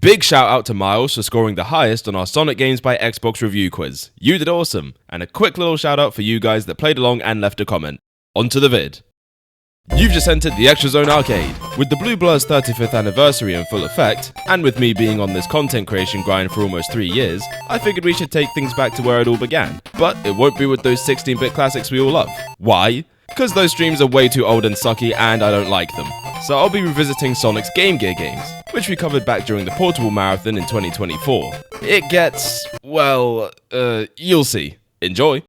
Big shout out to Miles for scoring the highest on our Sonic Games by Xbox review quiz. You did awesome. And a quick little shout out for you guys that played along and left a comment. On to the vid. You've just entered the Extra Zone Arcade. With the Blue Blur's 35th anniversary in full effect, and with me being on this content creation grind for almost 3 years, I figured we should take things back to where it all began. But it won't be with those 16-bit classics we all love. Why? Because those streams are way too old and sucky and I don't like them. So I'll be revisiting Sonic's Game Gear games, which we covered back during the Portable Marathon in 2024. It gets, well, you'll see. Enjoy!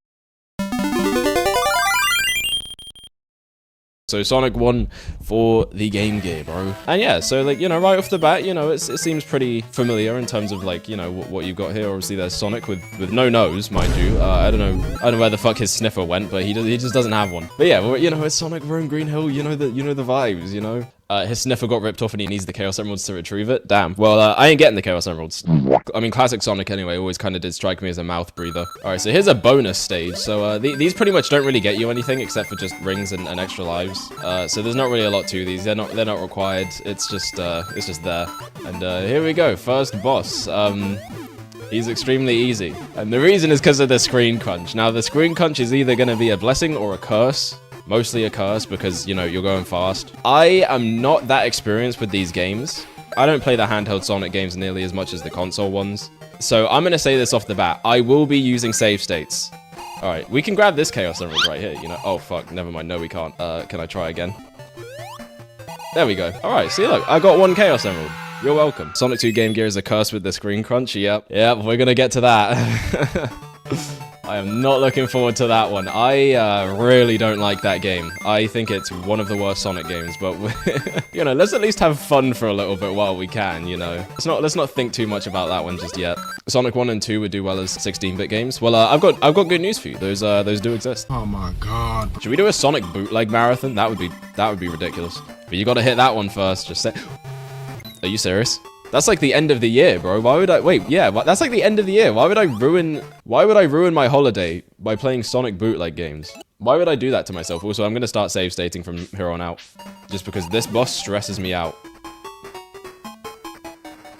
So Sonic 1 for the Game Gear, bro. And yeah, so like, you know, right off the bat, you know, it seems pretty familiar in terms of like, you know, what you've got here. Obviously there's Sonic with no nose, mind you. I don't know where the fuck his sniffer went, but he just doesn't have one. But yeah, well, you know, it's Sonic roam Green Hill, you know the vibes, you know. His sniffer got ripped off and he needs the Chaos Emeralds to retrieve it. Damn. Well, I ain't getting the Chaos Emeralds. I mean, classic Sonic anyway always kind of did strike me as a mouth breather. Alright, so here's a bonus stage. So these pretty much don't really get you anything except for just rings and extra lives. So there's not really a lot to these. They're not required. It's just there. And here we go. First boss. He's extremely easy. And the reason is because of the screen crunch. Now, the screen crunch is either going to be a blessing or a curse. Mostly a curse because, you know, you're going fast. I am not that experienced with these games. I don't play the handheld Sonic games nearly as much as the console ones. So I'm going to say this off the bat. I will be using save states. All right, we can grab this Chaos Emerald right here, you know. Oh, fuck, never mind. No, we can't. Can I try again? There we go. All right, see, look, I got one Chaos Emerald. You're welcome. Sonic 2 Game Gear is a curse with the screen crunch. Yep, we're going to get to that. I am not looking forward to that one. I really don't like that game. I think it's one of the worst Sonic games, but you know, let's at least have fun for a little bit while we can, you know. Let's not think too much about that one just yet. Sonic 1 and 2 would do well as 16-bit games. Well, I've got good news for you. Those do exist. Oh my god. Should we do a Sonic bootleg marathon? That would be ridiculous. But you got to hit that one first. Just say, are you serious? That's like the end of the year, bro. Why would I wait? Yeah, that's like the end of the year. Why would I ruin my holiday by playing Sonic bootleg games? Why would I do that to myself? Also, I'm gonna start save stating from here on out, just because this boss stresses me out.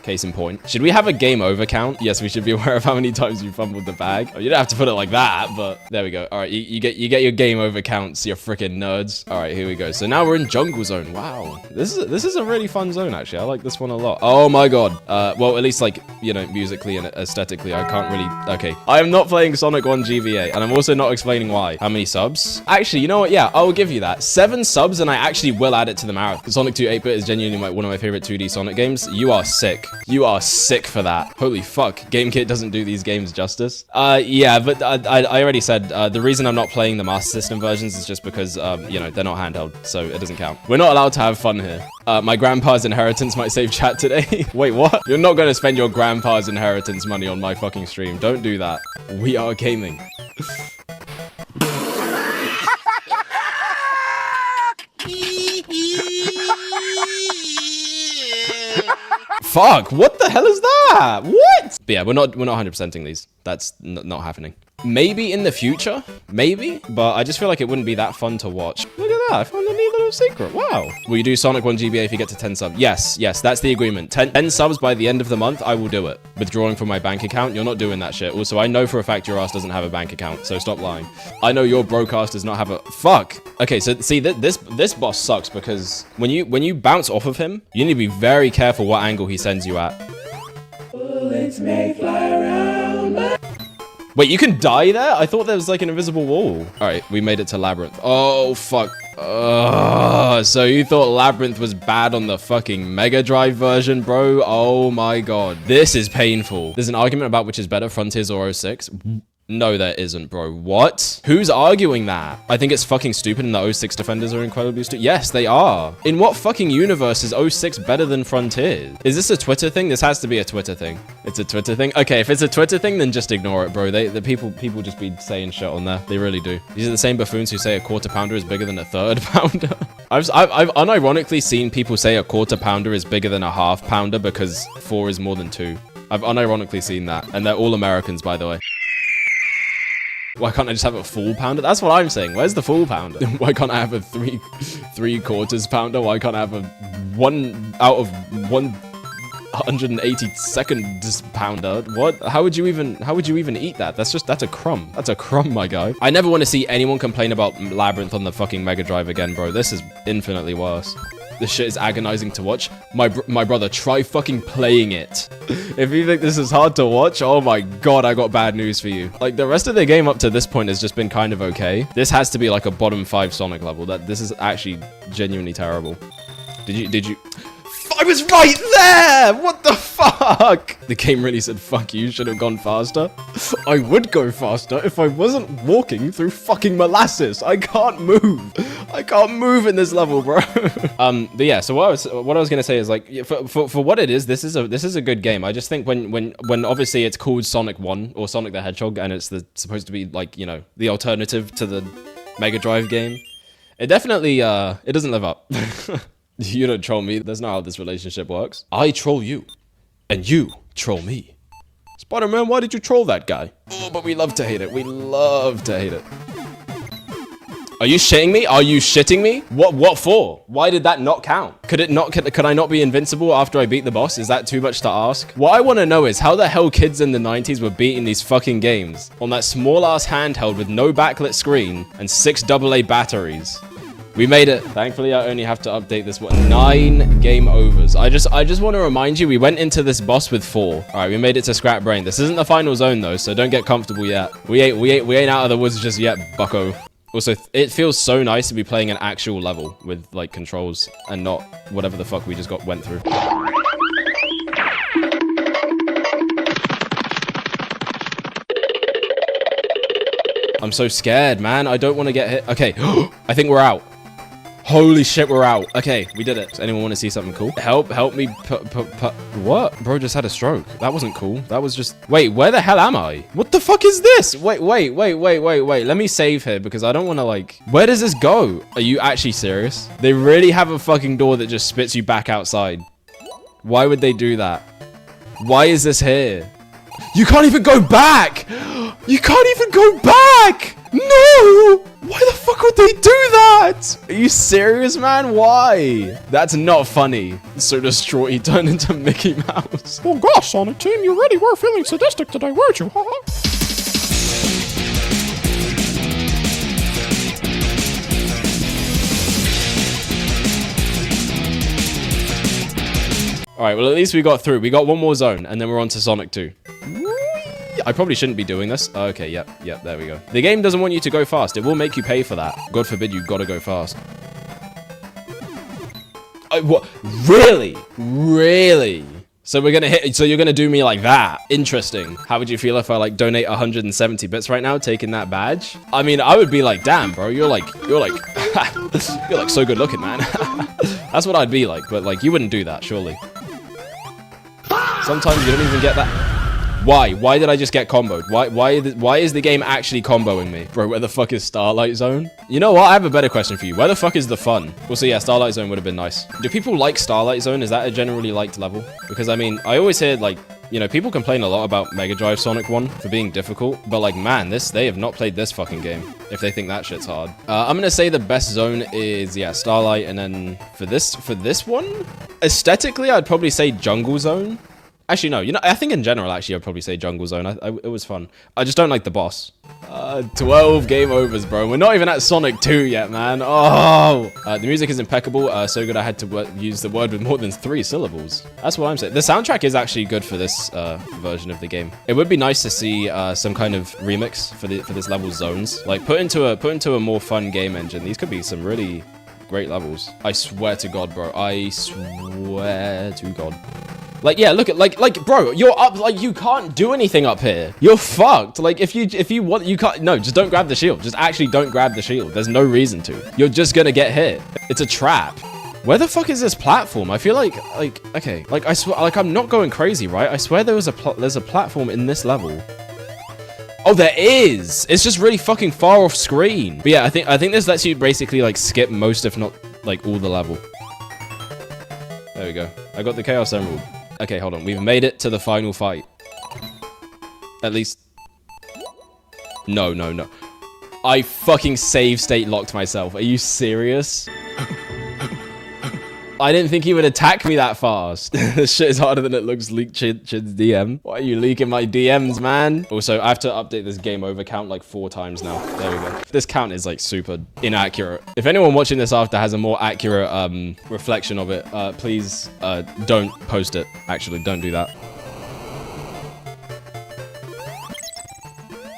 Case in point. Should we have a game over count? Yes, we should be aware of how many times you fumbled the bag. Oh, you don't have to put it like that, but there we go. All right, you get your game over counts, you freaking nerds. All right, here we go. So now we're in Jungle Zone. Wow, this is a really fun zone actually. I like this one a lot. Oh my god. Well, at least like, you know, musically and aesthetically, I can't really. Okay, I am not playing Sonic 1 GBA, and I'm also not explaining why. How many subs? Actually, you know what? Yeah, I'll give you that. 7 subs, and I actually will add it to the marathon. Sonic 2 8-bit is genuinely one of my favorite 2D Sonic games. You are sick. You are sick for that. Holy fuck. GameKit doesn't do these games justice. Yeah, but I already said the reason I'm not playing the Master System versions is just because, you know, they're not handheld, so it doesn't count. We're not allowed to have fun here. My grandpa's inheritance might save chat today. Wait, what? You're not going to spend your grandpa's inheritance money on my fucking stream. Don't do that. We are gaming. Fuck, what the hell is that? What? But yeah, we're not 100%ing these. That's not happening. Maybe in the future, maybe, but I just feel like it wouldn't be that fun to watch. Look at that, I found a neat little secret. Wow. Will you do Sonic 1 GBA if you get to 10 subs? Yes, that's the agreement. 10 subs by the end of the month, I will do it. Withdrawing from my bank account, you're not doing that shit. Also, I know for a fact your ass doesn't have a bank account, so stop lying. I know your broadcast does not have a... Fuck. Okay, so see, this boss sucks because when you bounce off of him, you need to be very careful what angle he sends you at. Bullets may fly around my... Wait, you can die there? I thought there was like an invisible wall. All right, we made it to Labyrinth. Oh, fuck. So you thought Labyrinth was bad on the fucking Mega Drive version, bro? Oh my god. This is painful. There's an argument about which is better, Frontiers or 06. No, there isn't, bro. What? Who's arguing that? I think it's fucking stupid and the 06 defenders are incredibly stupid. Yes, they are. In what fucking universe is 06 better than Frontiers? Is this a Twitter thing? This has to be a Twitter thing. It's a Twitter thing? Okay, if it's a Twitter thing, then just ignore it, bro. The people just be saying shit on there. They really do. These are the same buffoons who say a quarter pounder is bigger than a third pounder. I've unironically seen people say a quarter pounder is bigger than a half pounder because 4 is more than 2. I've unironically seen that. And they're all Americans, by the way. Why can't I just have a full pounder? That's what I'm saying. Where's the full pounder? Why can't I have a three quarters pounder? Why can't I have a 1 out of 1 182nd pounder. What? How would you even eat that? That's a crumb. That's a crumb, my guy. I never want to see anyone complain about Labyrinth on the fucking Mega Drive again, bro. This is infinitely worse. This shit is agonizing to watch. My brother, try fucking playing it. If you think this is hard to watch, oh my god, I got bad news for you. Like, the rest of the game up to this point has just been kind of okay. This has to be like a bottom 5 Sonic level. This is actually genuinely terrible. Did you? I was right there! What the fuck? The game really said, fuck you, should have gone faster. I would go faster if I wasn't walking through fucking molasses. I can't move. I can't move in this level, bro. But yeah, so what I was gonna say is, like, for what it is, this is a good game. I just think when obviously it's called Sonic 1 or Sonic the Hedgehog, and it's supposed to be, like, you know, the alternative to the Mega Drive game, it definitely it doesn't live up. You don't troll me. That's not how this relationship works. I troll you, and you troll me. Spider-Man, why did you troll that guy? Oh, but we love to hate it. We love to hate it. Are you shitting me? Are you shitting me? What for? Why did that not count? Could I not be invincible after I beat the boss? Is that too much to ask? What I want to know is how the hell kids in the 90s were beating these fucking games on that small ass handheld with no backlit screen and 6 AA batteries. We made it. Thankfully, I only have to update this one. 9 game overs. I just want to remind you, we went into this boss with 4. All right, we made it to Scrap Brain. This isn't the final zone though, so don't get comfortable yet. We ain't out of the woods just yet, bucko. Also, it feels so nice to be playing an actual level with, like, controls and not whatever the fuck we just went through. I'm so scared, man. I don't want to get hit. Okay, I think we're out. Holy shit, we're out. Okay, we did it. Does anyone want to see something cool? Help me what? Bro just had a stroke. That wasn't cool. That was just... Wait, where the hell am I? What the fuck is this? Wait. Let me save here because I don't want to, like... Where does this go? Are you actually serious? They really have a fucking door that just spits you back outside. Why would they do that? Why is this here? You can't even go back! You can't even go back! No! Why the fuck would they do that? Are you serious, man? Why? That's not funny. So distraught he turned into Mickey Mouse. Oh gosh, Sonic Team, you really were feeling sadistic today, weren't you? Alright, well, at least we got through. We got one more zone, and then we're on to Sonic 2. I probably shouldn't be doing this. Okay, yep, there we go. The game doesn't want you to go fast. It will make you pay for that. God forbid you gotta go fast. What? Really? Really? So you're gonna do me like that? Interesting. How would you feel if I, like, donate 170 bits right now, taking that badge? I mean, I would be like, damn, bro, you're like so good looking, man. That's what I'd be like, but, like, you wouldn't do that, surely. Sometimes you don't even get that. Why? Why did I just get comboed? Why is the game actually comboing me? Bro, where the fuck is Starlight Zone? You know what? I have a better question for you. Where the fuck is the fun? Well, so yeah, Starlight Zone would have been nice. Do people like Starlight Zone? Is that a generally liked level? Because, I mean, I always hear, like, you know, people complain a lot about Mega Drive Sonic 1 for being difficult, but, like, man, they have not played this fucking game if they think that shit's hard. I'm gonna say the best zone is, yeah, Starlight, and then for this one, aesthetically, I'd probably say Jungle Zone. Actually, no, you know, I think in general, actually, I'd probably say Jungle Zone. It was fun. I just don't like the boss. 12 game overs, bro. We're not even at Sonic 2 yet, man. Oh! The music is impeccable. So good I had to use the word with more than 3 syllables. That's what I'm saying. The soundtrack is actually good for this version of the game. It would be nice to see some kind of remix for this level's zones. Like, put into a more fun game engine. These could be some really great levels. I swear to God, bro. I swear to God. Like, yeah, look at, like, bro, you're up, like, you can't do anything up here. You're fucked. Like, if you want, you can't, no, just don't grab the shield. Just actually don't grab the shield. There's no reason to. You're just gonna get hit. It's a trap. Where the fuck is this platform? I feel like, okay, like, I swear, like, I'm not going crazy, right? I swear there's a platform in this level. Oh, there is. It's just really fucking far off screen. But yeah, I think this lets you basically, like, skip most, if not, like, all the level. There we go. I got the Chaos Emerald. Okay, hold on. We've made it to the final fight. At least... No. I fucking save state locked myself. Are you serious? I didn't think he would attack me that fast. This shit is harder than it looks. Leak Chid's DM. Why are you leaking my DMs, man? Also, I have to update this game over count like 4 times now. There we go. This count is like super inaccurate. If anyone watching this after has a more accurate reflection of it, please don't post it. Actually, don't do that.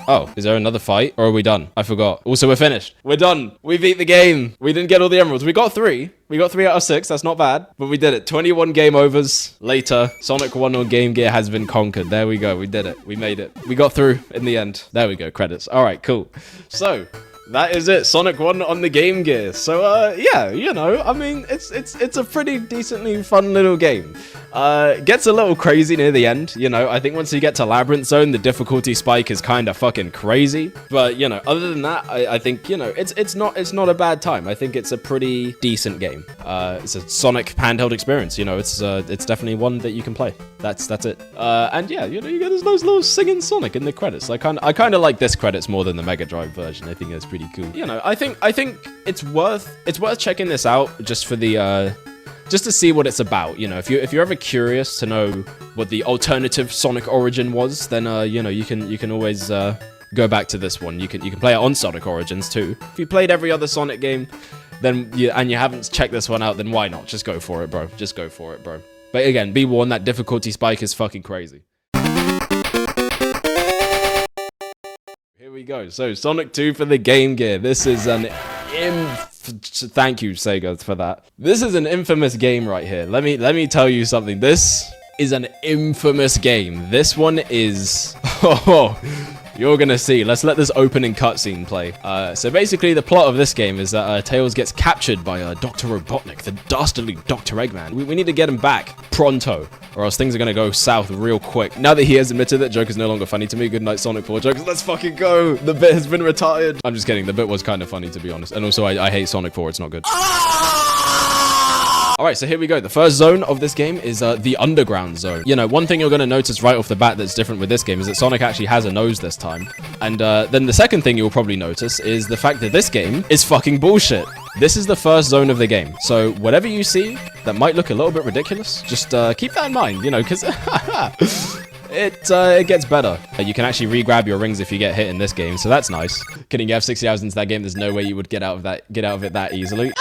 Oh, is there another fight? Or are we done? I forgot. Also, we're finished. We're done. We beat the game. We didn't get all the emeralds. We got 3. We got 3 out of 6. That's not bad. But we did it. 21 game overs later. Sonic 1 on Game Gear has been conquered. There we go. We did it. We made it. We got through in the end. There we go. Credits. All right, cool. So that is it. Sonic 1 on the Game Gear. So, yeah, you know, I mean, it's a pretty decently fun little game. Gets a little crazy near the end, you know. I think once you get to Labyrinth Zone, the difficulty spike is kind of fucking crazy. But, you know, other than that, I think, you know, it's not a bad time. I think it's a pretty decent game. It's a Sonic handheld experience, you know. It's definitely one that you can play. That's it. And yeah, you know, you get this nice little singing Sonic in the credits. I kind of like this credits more than the Mega Drive version. I think that's pretty cool. You know, I think it's worth checking this out just for the just to see what it's about. You know, if you're ever curious to know what the alternative Sonic origin was, then you know, you can always go back to this one. You can play it on Sonic Origins too. If you played every other Sonic game, then you haven't checked this one out, then why not? Just go for it, bro. Just go for it, bro. But again, be warned, that difficulty spike is fucking crazy. Here we go. So Sonic 2 for the Game Gear. This is an thank you, Sega, for that. This is an infamous game right here. Let me tell you something. This is an infamous game. This one is you're gonna see. Let's let this opening cutscene play. So basically, the plot of this game is that Tails gets captured by Dr. Robotnik, the dastardly Dr. Eggman. We need to get him back pronto, or else things are gonna go south real quick. Now that he has admitted that joke is no longer funny to me, good night, Sonic 4 jokes. Let's fucking go. The bit has been retired. I'm just kidding. The bit was kind of funny, to be honest. And also, I hate Sonic 4. It's not good. Alright, so here we go. The first zone of this game is the underground zone. You know, one thing you're going to notice right off the bat that's different with this game is that Sonic actually has a nose this time. And then the second thing you'll probably notice is the fact that this game is fucking bullshit. This is the first zone of the game. So whatever you see that might look a little bit ridiculous, just keep that in mind, you know, because it gets better. You can actually re-grab your rings if you get hit in this game, so that's nice. Kidding, you have 60 hours into that game, there's no way you would get out of it that easily.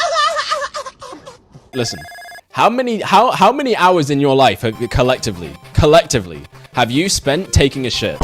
Listen, how many hours in your life collectively have you spent taking a shit?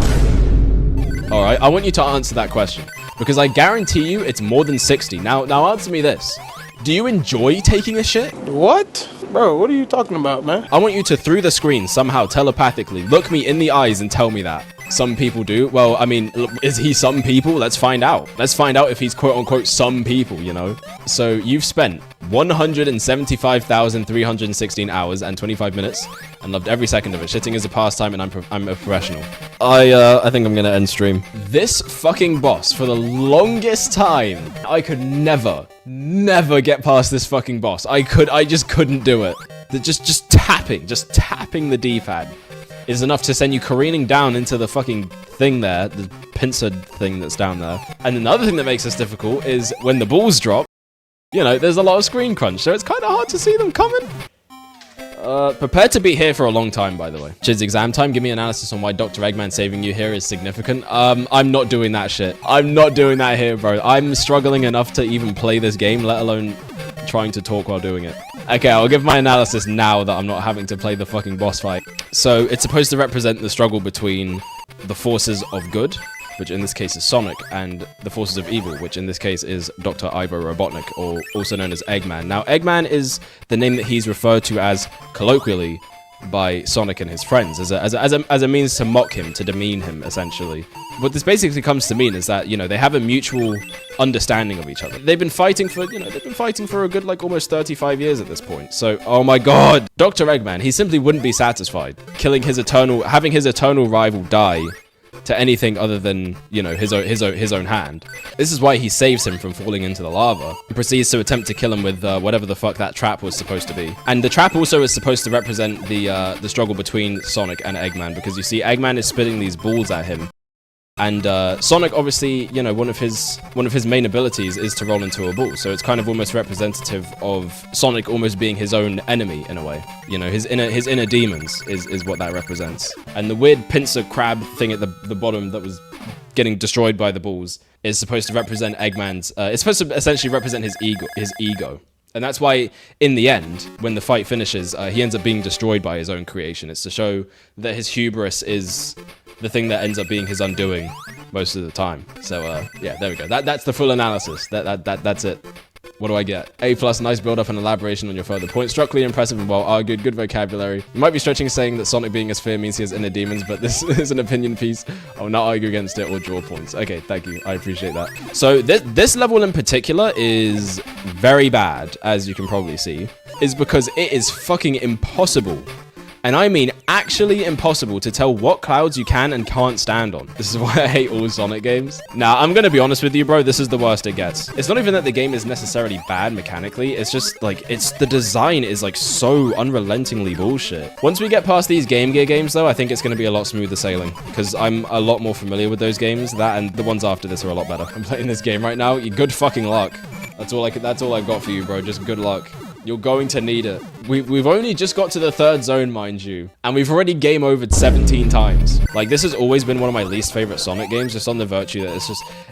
All right, I want you to answer that question because I guarantee you it's more than 60. Now answer me this. Do you enjoy taking a shit? What? Bro, what are you talking about, man? I want you to, through the screen, somehow telepathically, look me in the eyes and tell me that. Some people do. Well, I mean, is he some people? Let's find out. Let's find out if he's quote-unquote some people, you know? So you've spent 175,316 hours and 25 minutes and loved every second of it. Shitting is a pastime and I'm a professional. I think I'm gonna end stream. This fucking boss, for the longest time, I could never get past this fucking boss. I just couldn't do it. Just tapping the D-pad is enough to send you careening down into the fucking thing there, the pincer thing that's down there. And another thing that makes this difficult is when the balls drop, you know, there's a lot of screen crunch, so it's kind of hard to see them coming. Prepare to be here for a long time, by the way. Chid's exam time, give me analysis on why Dr. Eggman saving you here is significant. I'm not doing that shit. I'm not doing that here, bro. I'm struggling enough to even play this game, let alone trying to talk while doing it. Okay, I'll give my analysis now that I'm not having to play the fucking boss fight. So, it's supposed to represent the struggle between the forces of good, which in this case is Sonic, and the forces of evil, which in this case is Dr. Ivo Robotnik, or also known as Eggman. Now, Eggman is the name that he's referred to as colloquially by Sonic and his friends, as a means to mock him, to demean him, essentially. What this basically comes to mean is that, you know, they have a mutual understanding of each other. They've been fighting for a good, like, almost 35 years at this point. So, oh my god! Dr. Eggman, he simply wouldn't be satisfied having his eternal rival die to anything other than, you know, his own hand. This is why he saves him from falling into the lava. He proceeds to attempt to kill him with whatever the fuck that trap was supposed to be. And the trap also is supposed to represent the struggle between Sonic and Eggman, because you see Eggman is spitting these balls at him. And Sonic, obviously, you know, one of his main abilities is to roll into a ball. So it's kind of almost representative of Sonic almost being his own enemy in a way. You know, his inner demons is what that represents. And the weird pincer crab thing at the bottom that was getting destroyed by the balls is supposed to represent Eggman's. It's supposed to essentially represent his ego. And that's why, in the end, when the fight finishes, he ends up being destroyed by his own creation. It's to show that his hubris is the thing that ends up being his undoing most of the time. So, yeah, there we go. That's the full analysis. That's it. What do I get? A+, nice build-up and elaboration on your further points. Structurally impressive and well argued. Good vocabulary. You might be stretching saying that Sonic being a sphere means he has inner demons, but this is an opinion piece. I will not argue against it or draw points. Okay, thank you. I appreciate that. So this level in particular is very bad, as you can probably see, is because it is fucking impossible. And I mean actually impossible to tell what clouds you can and can't stand on. This is why I hate all Sonic games. Now, I'm gonna be honest with you, bro, this is the worst it gets. It's not even that the game is necessarily bad mechanically, it's just like, the design is like so unrelentingly bullshit. Once we get past these Game Gear games though, I think it's gonna be a lot smoother sailing, because I'm a lot more familiar with those games. That and the ones after this are a lot better. I'm playing this game right now, good fucking luck. That's all I've got for you, bro, just good luck. You're going to need it. We've only just got to the 3rd zone, mind you, and we've already game overed 17 times. Like, this has always been one of my least favorite Sonic games, just on the virtue that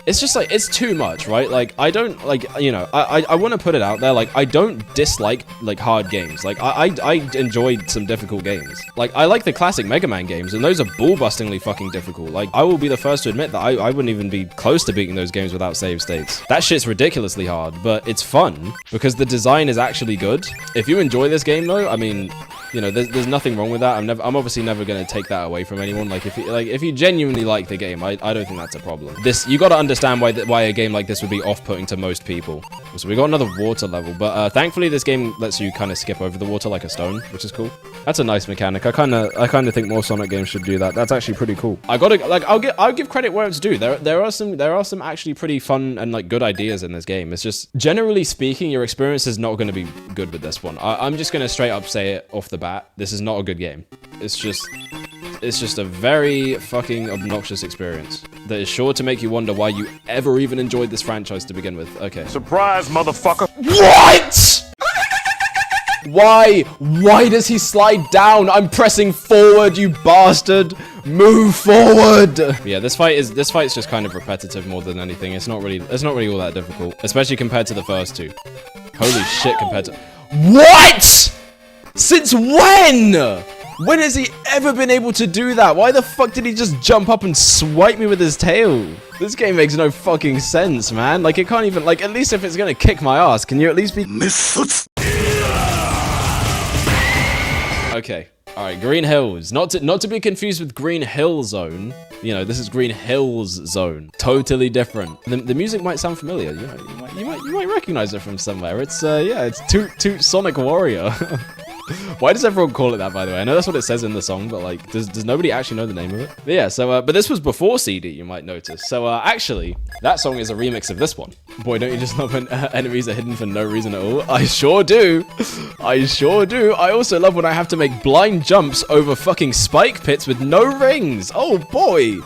it's just like, it's too much, right? Like, I don't, like, you know, I want to put it out there, like, I don't dislike, like, hard games. Like, I enjoyed some difficult games. Like, I like the classic Mega Man games, and those are ball-bustingly fucking difficult. Like, I will be the first to admit that I wouldn't even be close to beating those games without save states. That shit's ridiculously hard, but it's fun, because the design is actually good. If you enjoy this game though, I mean, you know, there's nothing wrong with that. I'm obviously never going to take that away from anyone. Like, if you genuinely like the game, I don't think that's a problem. You got to understand why a game like this would be off-putting to most people. So we got another water level, but thankfully this game lets you kind of skip over the water like a stone, which is cool. That's a nice mechanic. I kind of think more Sonic games should do that. That's actually pretty cool. I'll give credit where it's due. There are some actually pretty fun and like good ideas in this game. It's just, generally speaking, your experience is not going to be good with this one. I'm just going to straight up say it off the bat. This is not a good game. It's just a very fucking obnoxious experience that is sure to make you wonder why you ever even enjoyed this franchise to begin with. Okay. Surprise, motherfucker. What? Why does he slide down? I'm pressing forward, you bastard. Move forward. Yeah, this fight's just kind of repetitive more than anything. It's not really all that difficult, especially compared to the first two. Holy shit, compared to... What? Since when? When has he ever been able to do that? Why the fuck did he just jump up and swipe me with his tail? This game makes no fucking sense, man. Like, it can't even, like, at least if it's gonna kick my ass, can you at least be... Okay. Alright, Green Hills. Not to be confused with Green Hill Zone. You know, this is Green Hills Zone. Totally different. The music might sound familiar. You might recognize it from somewhere. It's yeah, it's Toot Sonic Warrior. Why does everyone call it that, by the way? I know that's what it says in the song, but like, does nobody actually know the name of it? But yeah, so, but this was before CD, you might notice. So, actually, that song is a remix of this one. Boy, don't you just love when enemies are hidden for no reason at all? I sure do. I sure do. I also love when I have to make blind jumps over fucking spike pits with no rings. Oh boy,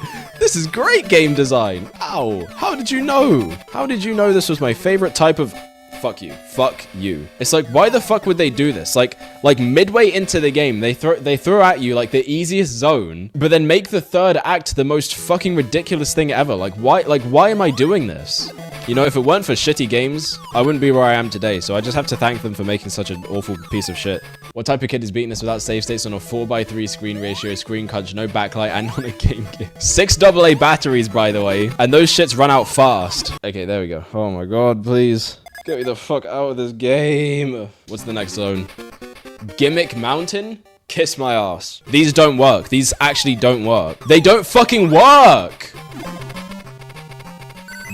this is great game design. Ow, how did you know? How did you know this was my favorite type of... Fuck you. Fuck you. It's like, why the fuck would they do this? Like midway into the game, they throw at you like the easiest zone, but then make the third act the most fucking ridiculous thing ever. Like, why am I doing this? You know, if it weren't for shitty games, I wouldn't be where I am today, so I just have to thank them for making such an awful piece of shit. What type of kid is beating this without save states on a 4:3 screen ratio, screen crunch, no backlight, and on a Game Gear? 6 AA batteries, by the way, and those shits run out fast. Okay, there we go. Oh my god, please. Get me the fuck out of this game. What's the next zone? Gimmick Mountain? Kiss my ass. These don't work. These actually don't work. They don't fucking work!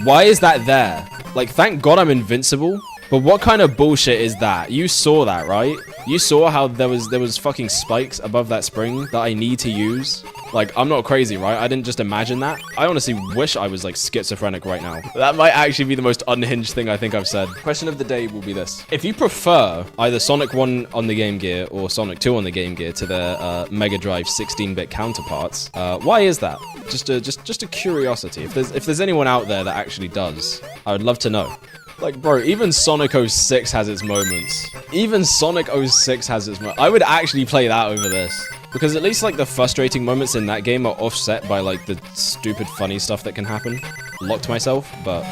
Why is that there? Like, thank God I'm invincible. But what kind of bullshit is that? You saw that, right? You saw how there was fucking spikes above that spring that I need to use? Like, I'm not crazy, right? I didn't just imagine that. I honestly wish I was, like, schizophrenic right now. That might actually be the most unhinged thing I think I've said. Question of the day will be this. If you prefer either Sonic 1 on the Game Gear or Sonic 2 on the Game Gear to their Mega Drive 16-bit counterparts, why is that? Just a curiosity. If there's anyone out there that actually does, I would love to know. Like, bro, even Sonic 06 has its moments. Even Sonic 06 has its moments. I would actually play that over this. Because at least, like, the frustrating moments in that game are offset by, like, the stupid funny stuff that can happen. Locked myself, but...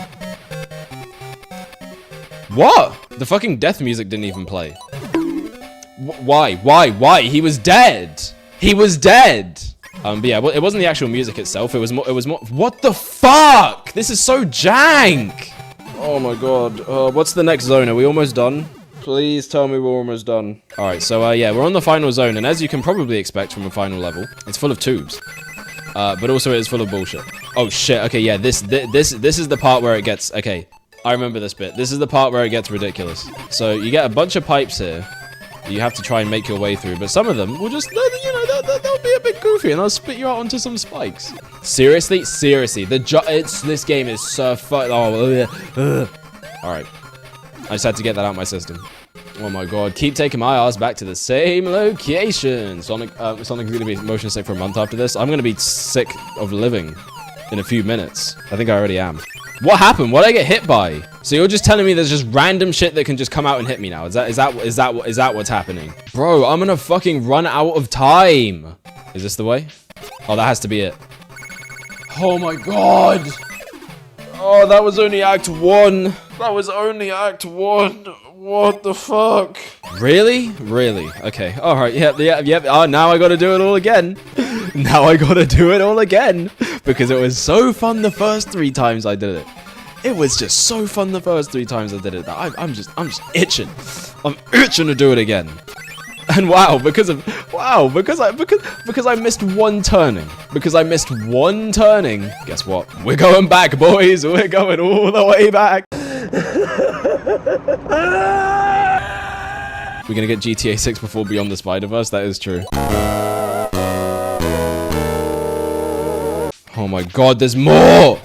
What? The fucking death music didn't even play. Why? He was dead! He was dead! But yeah, it wasn't the actual music itself, it was more... What the fuck? This is so jank! Oh my god. What's the next zone? Are we almost done? Please tell me we're almost done. Alright, so yeah, we're on the final zone, and as you can probably expect from a final level, it's full of tubes. But also it is full of bullshit. Oh shit, okay, yeah, this is the part where it gets... Okay, I remember this bit. This is the part where it gets ridiculous. So you get a bunch of pipes here that you have to try and make your way through, but some of them will just, you know, they'll be a bit goofy, and they'll spit you out onto some spikes. Seriously? This game is so fun. Oh, alright. I just had to get that out of my system. Oh my god, keep taking my ass back to the same location. Sonic's gonna be motion sick for a month after this. I'm gonna be sick of living in a few minutes. I think I already am. What happened? What did I get hit by? So you're just telling me there's just random shit that can just come out and hit me now? Is that what's happening? Bro, I'm gonna fucking run out of time. Is this the way? Oh, that has to be it. Oh my god. Oh, that was only Act 1. That was only Act 1. What the fuck? Really? Really? Okay. Alright, yep. Oh, now I gotta do it all again. Now I gotta do it all again. Because it was so fun the first 3 times I did it. It was just so fun the first 3 times I did it that I'm just itching. I'm itching to do it again. And because I missed one turning. Because I missed one turning. Guess what? We're going back, boys. We're going all the way back. We're gonna get GTA 6 before Beyond the Spider-Verse. That is true. Oh my god, there's more!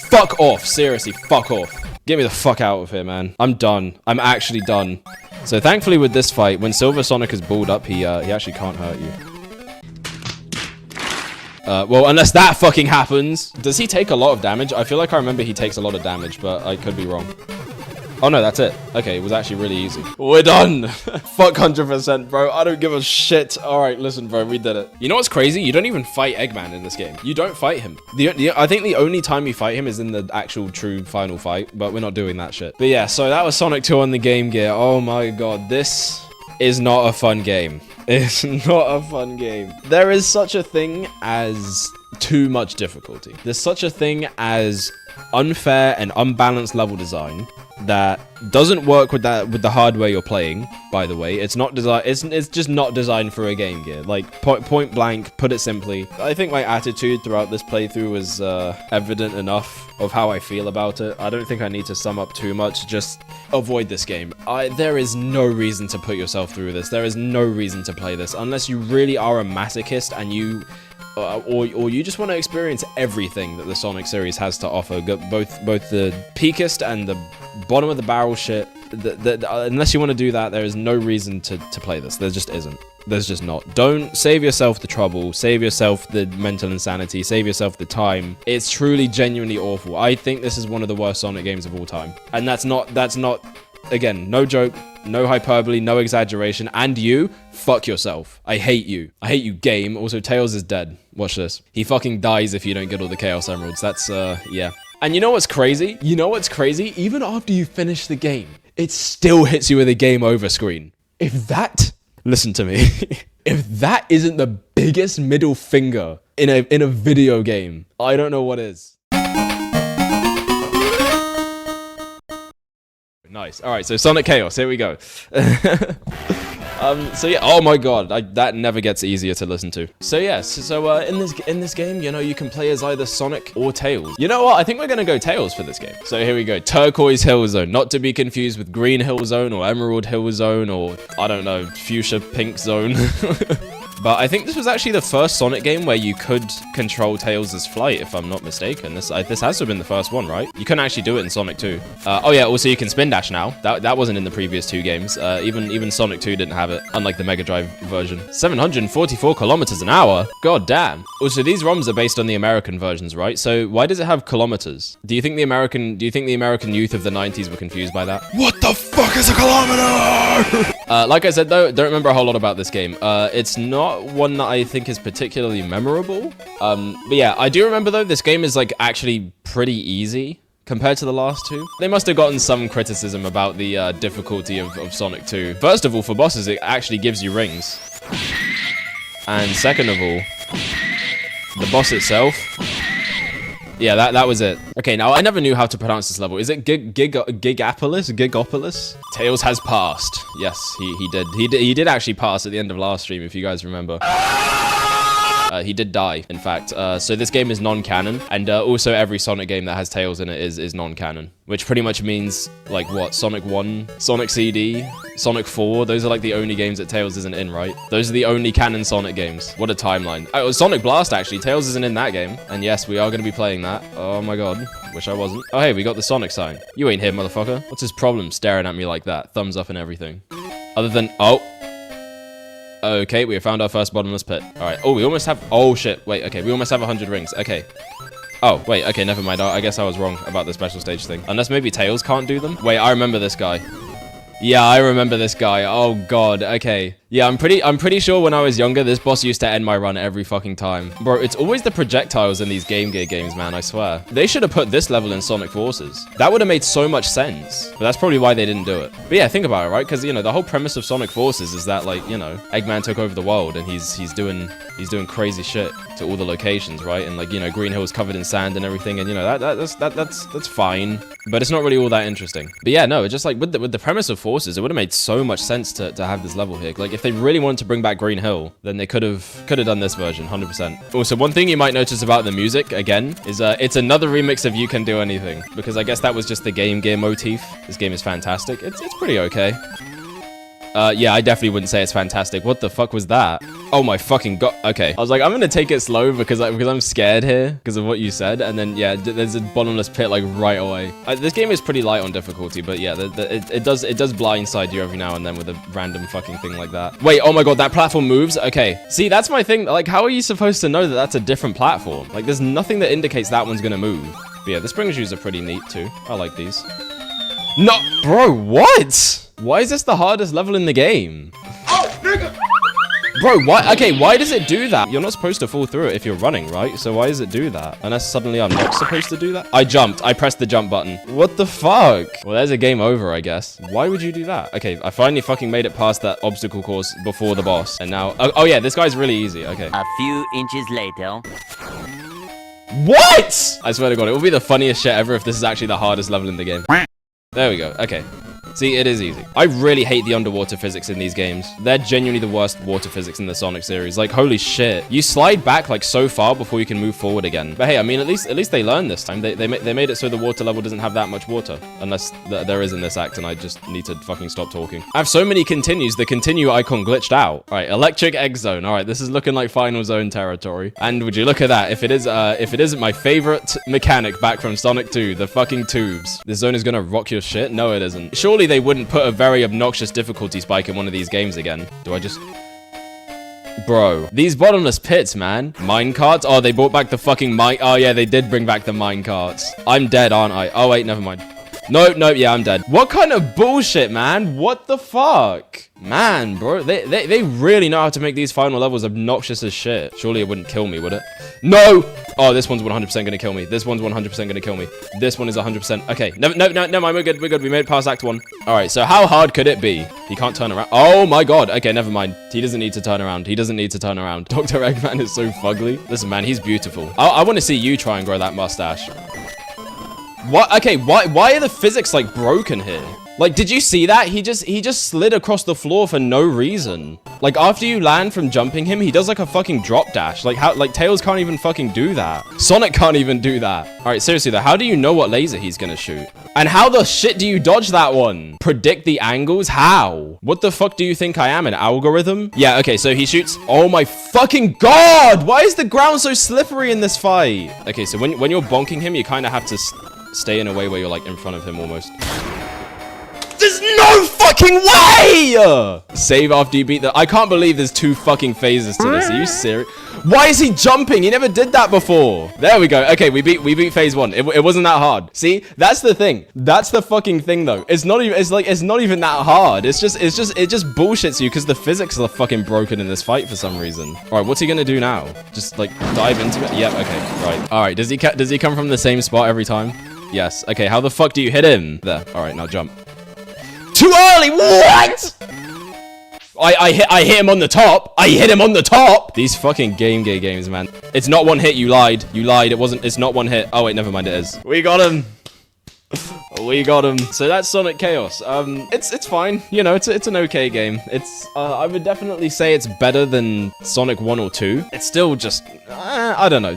Fuck off. Seriously, fuck off. Get me the fuck out of here, man. I'm done. I'm actually done. So thankfully with this fight, when Silver Sonic is balled up, he actually can't hurt you. Well, unless that fucking happens. Does he take a lot of damage? I feel like I remember he takes a lot of damage, but I could be wrong. Oh no, that's it. Okay, it was actually really easy. We're done. Fuck 100%, bro. I don't give a shit. Alright, listen, bro, we did it. You know what's crazy? You don't even fight Eggman in this game. You don't fight him. I think the only time you fight him is in the actual true final fight, but we're not doing that shit. But yeah, so that was Sonic 2 on the Game Gear. Oh my god, this is not a fun game. It's not a fun game. There is such a thing as too much difficulty. There's such a thing as unfair and unbalanced level design that doesn't work with the hardware you're playing. By the way, it's not designed. It's just not designed for a Game Gear. Like point blank, put it simply. I think my attitude throughout this playthrough was evident enough of how I feel about it. I don't think I need to sum up too much. Just avoid this game. There is no reason to put yourself through this. There is no reason to play this unless you really are a masochist and you. Or you just want to experience everything that the Sonic series has to offer, both the peakest and the bottom of the barrel shit. Unless you want to do that, there is no reason to play this. There just isn't. There's just not. Don't save yourself the trouble, save yourself the mental insanity, save yourself the time. It's truly, genuinely awful. I think this is one of the worst Sonic games of all time. And that's not, again, no joke, no hyperbole, no exaggeration. And you, fuck yourself. I hate you. I hate you, game. Also, Tails is dead. Watch this. He fucking dies if you don't get all the Chaos Emeralds. That's, yeah. And you know what's crazy? You know what's crazy? Even after you finish the game, it still hits you with a game over screen. If that, listen to me, if that isn't the biggest middle finger in a video game, I don't know what is. Nice. All right, so Sonic Chaos, here we go. So yeah, oh my god, that never gets easier to listen to. So yes, so in this game, you know, you can play as either Sonic or Tails. You know what? I think we're gonna go Tails for this game. So here we go, Turquoise Hill Zone, not to be confused with Green Hill Zone or Emerald Hill Zone or I don't know, Fuchsia Pink Zone. But I think this was actually the first Sonic game where you could control Tails' flight, if I'm not mistaken. This has to have been the first one, right? You couldn't actually do it in Sonic 2. Oh yeah, also you can spin dash now. That wasn't in the previous 2 games. Even Sonic 2 didn't have it, unlike the Mega Drive version. 744 kilometers an hour? God damn. Also, these ROMs are based on the American versions, right? So why does it have kilometers? Do you think the American youth of the 90s were confused by that? What the fuck is a kilometer? Like I said though, don't remember a whole lot about this game. It's not one that I think is particularly memorable. But yeah, I do remember though, this game is like actually pretty easy compared to the last 2. They must have gotten some criticism about the difficulty of Sonic 2. First of all, for bosses, it actually gives you rings. And second of all, the boss itself, yeah, that was it. Okay, now I never knew how to pronounce this level. Is it Gigopolis? Tails has passed. Yes, he did. He did actually pass at the end of last stream, if you guys remember. He did die, in fact. So this game is non-canon, and also every Sonic game that has Tails in it is non-canon, which pretty much means, like, what? Sonic 1, Sonic CD, Sonic 4, those are like the only games that Tails isn't in, right? Those are the only canon Sonic games. What a timeline. Oh, Sonic Blast, actually. Tails isn't in that game, and yes, we are going to be playing that. Oh my god. Wish I wasn't. Oh, hey, we got the Sonic sign. You ain't here, motherfucker. What's his problem staring at me like that? Thumbs up and everything. Other than... Oh. Okay, we have found our first bottomless pit. All right. Oh, we almost have... Oh, shit. Wait, okay. We almost have 100 rings. Okay. Oh, wait. Okay, never mind. I guess I was wrong about the special stage thing. Unless maybe Tails can't do them. Wait, I remember this guy. Yeah, I remember this guy. Oh, God. Okay. Yeah, I'm pretty sure when I was younger, this boss used to end my run every fucking time. Bro, it's always the projectiles in these Game Gear games, man, I swear. They should have put this level in Sonic Forces. That would have made so much sense. But that's probably why they didn't do it. But yeah, think about it, right? Because, you know, the whole premise of Sonic Forces is that, like, you know, Eggman took over the world and he's doing crazy shit to all the locations, right? And, like, you know, Green Hill's covered in sand and everything, and, you know, that's fine. But it's not really all that interesting. But yeah, no, it's just like with the premise of Forces, it would have made so much sense to have this level here. Like, if they really wanted to bring back Green Hill, then they could have done this version 100%. Also, one thing you might notice about the music again is it's another remix of You Can Do Anything, because I guess that was just the Game Gear motif. This game is fantastic. It's pretty okay. Yeah, I definitely wouldn't say it's fantastic. What the fuck was that? Oh my fucking god. Okay. I was like, I'm gonna take it slow because I'm scared here because of what you said. And then, yeah, there's a bottomless pit like right away. This game is pretty light on difficulty, but yeah, it does blindside you every now and then with a random fucking thing like that. Wait, oh my god, that platform moves? Okay. See, that's my thing. Like, how are you supposed to know that that's a different platform? Like, there's nothing that indicates that one's gonna move. But yeah, the spring shoes are pretty neat too. I like these. No, bro, what? Why is this the hardest level in the game? Oh, nigga! Bro, why? Okay, why does it do that? You're not supposed to fall through it if you're running, right? So why does it do that? Unless suddenly I'm not supposed to do that? I jumped. I pressed the jump button. What the fuck? Well, there's a game over, I guess. Why would you do that? Okay, I finally fucking made it past that obstacle course before the boss. And now... Oh yeah, this guy's really easy. Okay. A few inches later. What? I swear to God, it will be the funniest shit ever if this is actually the hardest level in the game. There we go. Okay. See, it is easy. I really hate the underwater physics in these games. They're genuinely the worst water physics in the Sonic series. Like, holy shit. You slide back, like, so far before you can move forward again. But hey, I mean, at least they learned this time. They made it so the water level doesn't have that much water. Unless there is in this act, and I just need to fucking stop talking. I have so many continues, the continue icon glitched out. All right, Electric Egg Zone. All right, this is looking like Final Zone territory. And would you look at that? If it isn't my favorite mechanic back from Sonic 2, the fucking tubes. This zone is gonna rock your shit? No, it isn't. Surely they wouldn't put a very obnoxious difficulty spike in one of these games again. Do I just... Bro, these bottomless pits, man. Mine carts? Oh, they brought back the fucking mine... Oh, yeah, they did bring back the mine carts. I'm dead, aren't I? Oh, wait, never mind. No, yeah, I'm dead. What kind of bullshit, man? What the fuck? Man, bro, they really know how to make these final levels obnoxious as shit. Surely it wouldn't kill me, would it? No! Oh, this one's 100% gonna kill me. This one's 100% gonna kill me. This one is 100%. Okay, no, we're good. We made it past Act 1. All right, so how hard could it be? He can't turn around. Oh my god. Okay, never mind. He doesn't need to turn around. Dr. Eggman is so fugly. Listen, man, he's beautiful. I want to see you try and grow that mustache. What? Okay, why are the physics, like, broken here? Like, did you see that? He just slid across the floor for no reason. Like, after you land from jumping him, he does like a fucking drop dash. Like, how, like, Tails can't even fucking do that. Sonic can't even do that. All right, seriously though, how do you know what laser he's gonna shoot? And how the shit do you dodge that one? Predict the angles? How? What the fuck do you think I am, an algorithm? Yeah, okay, so he shoots. Oh my fucking god! Why is the ground so slippery in this fight? Okay, so when you're bonking him, you kind of have to stay in a way where you're like in front of him almost. There's no fucking way! Save after you beat the... I can't believe there's 2 fucking phases to this. Are you serious? Why is he jumping? He never did that before. There we go. Okay, we beat phase 1. It wasn't that hard. See, that's the thing. That's the fucking thing, though. It's not even. It's not even that hard. It just bullshits you because the physics are fucking broken in this fight for some reason. All right, what's he gonna do now? Just like dive into it? Yep. Okay. Right. All right. Does he come from the same spot every time? Yes. Okay. How the fuck do you hit him? There. All right. Now jump. Too early. What? I hit him on the top. I hit him on the top. These fucking games, man. It's not one hit. You lied. You lied. It's not one hit. Oh wait, never mind. It is. We got him. We got him. So that's Sonic Chaos. It's fine. You know, it's an okay game. It's I would definitely say it's better than Sonic 1 or 2. It's still just I don't know.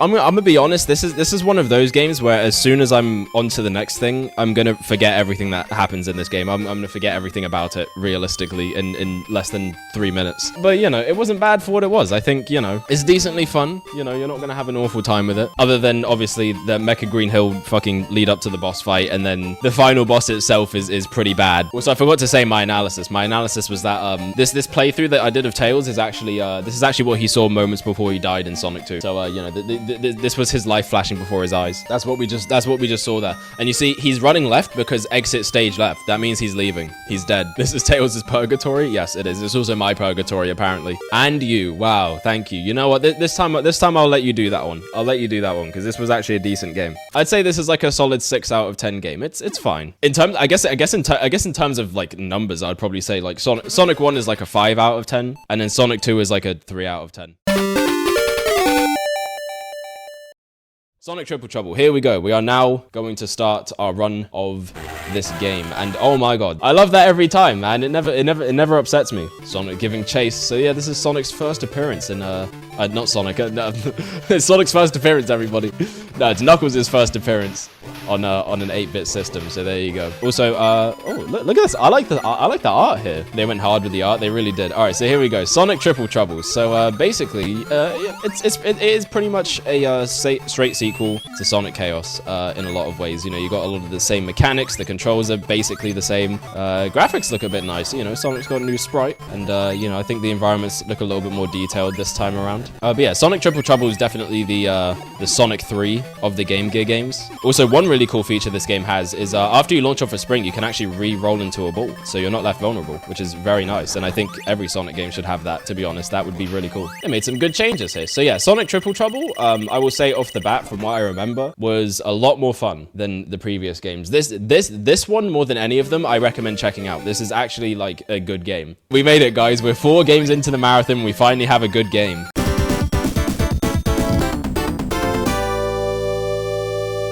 I'm gonna be honest. This is one of those games where as soon as I'm on to the next thing, I'm gonna forget everything that happens in this game. I'm gonna forget everything about it realistically in less than 3 minutes. But you know, it wasn't bad for what it was. I think, you know, it's decently fun. You know, you're not gonna have an awful time with it. Other than obviously the Mecha Green Hill fucking lead up to the boss fight, and then the final boss itself is pretty bad. Also, I forgot to say my analysis. My analysis was that this playthrough that I did of Tails is actually this is actually what he saw moments before he died in Sonic 2. So you know, this was his life flashing before his eyes. That's what we just saw there. And you see, he's running left because exit stage left. That means he's leaving. He's dead. This is Tails' purgatory. Yes, it is. It's also my purgatory apparently. And you. Wow. Thank you. You know what? This time I'll let you do that one. I'll let you do that one because this was actually a decent game. I'd say this is like a solid 6 out of 10 game. It's fine. In terms, I guess in terms of like numbers, I'd probably say like Sonic 1 is like a 5 out of 10, and then Sonic 2 is like a 3 out of 10. Sonic Triple Trouble, here we go. We are now going to start our run of this game, and oh my god, I love that every time, man. It never upsets me. Sonic giving chase. So yeah, this is Sonic's first appearance in not Sonic. No, it's Sonic's first appearance, everybody. No, it's Knuckles' first appearance on an 8-bit system. So there you go. Also, oh look at this. I like the art here. They went hard with the art. They really did. All right, so here we go. Sonic Triple Trouble. So basically, it is pretty much a straight sequel to Sonic Chaos in a lot of ways. You know, you got a lot of the same mechanics. The controls are basically the same. Graphics look a bit nice. You know, Sonic's got a new sprite, and you know, I think the environments look a little bit more detailed this time around. But yeah, Sonic Triple Trouble is definitely the Sonic 3 of the Game Gear games. Also, one really cool feature this game has is after you launch off a spring, you can actually re-roll into a ball, so you're not left vulnerable, which is very nice. And I think every Sonic game should have that, to be honest. That would be really cool. They made some good changes here. So yeah, Sonic Triple Trouble, I will say off the bat, from what I remember, was a lot more fun than the previous games. This one, more than any of them, I recommend checking out. This is actually like a good game. We made it, guys. We're 4 games into the marathon. We finally have a good game.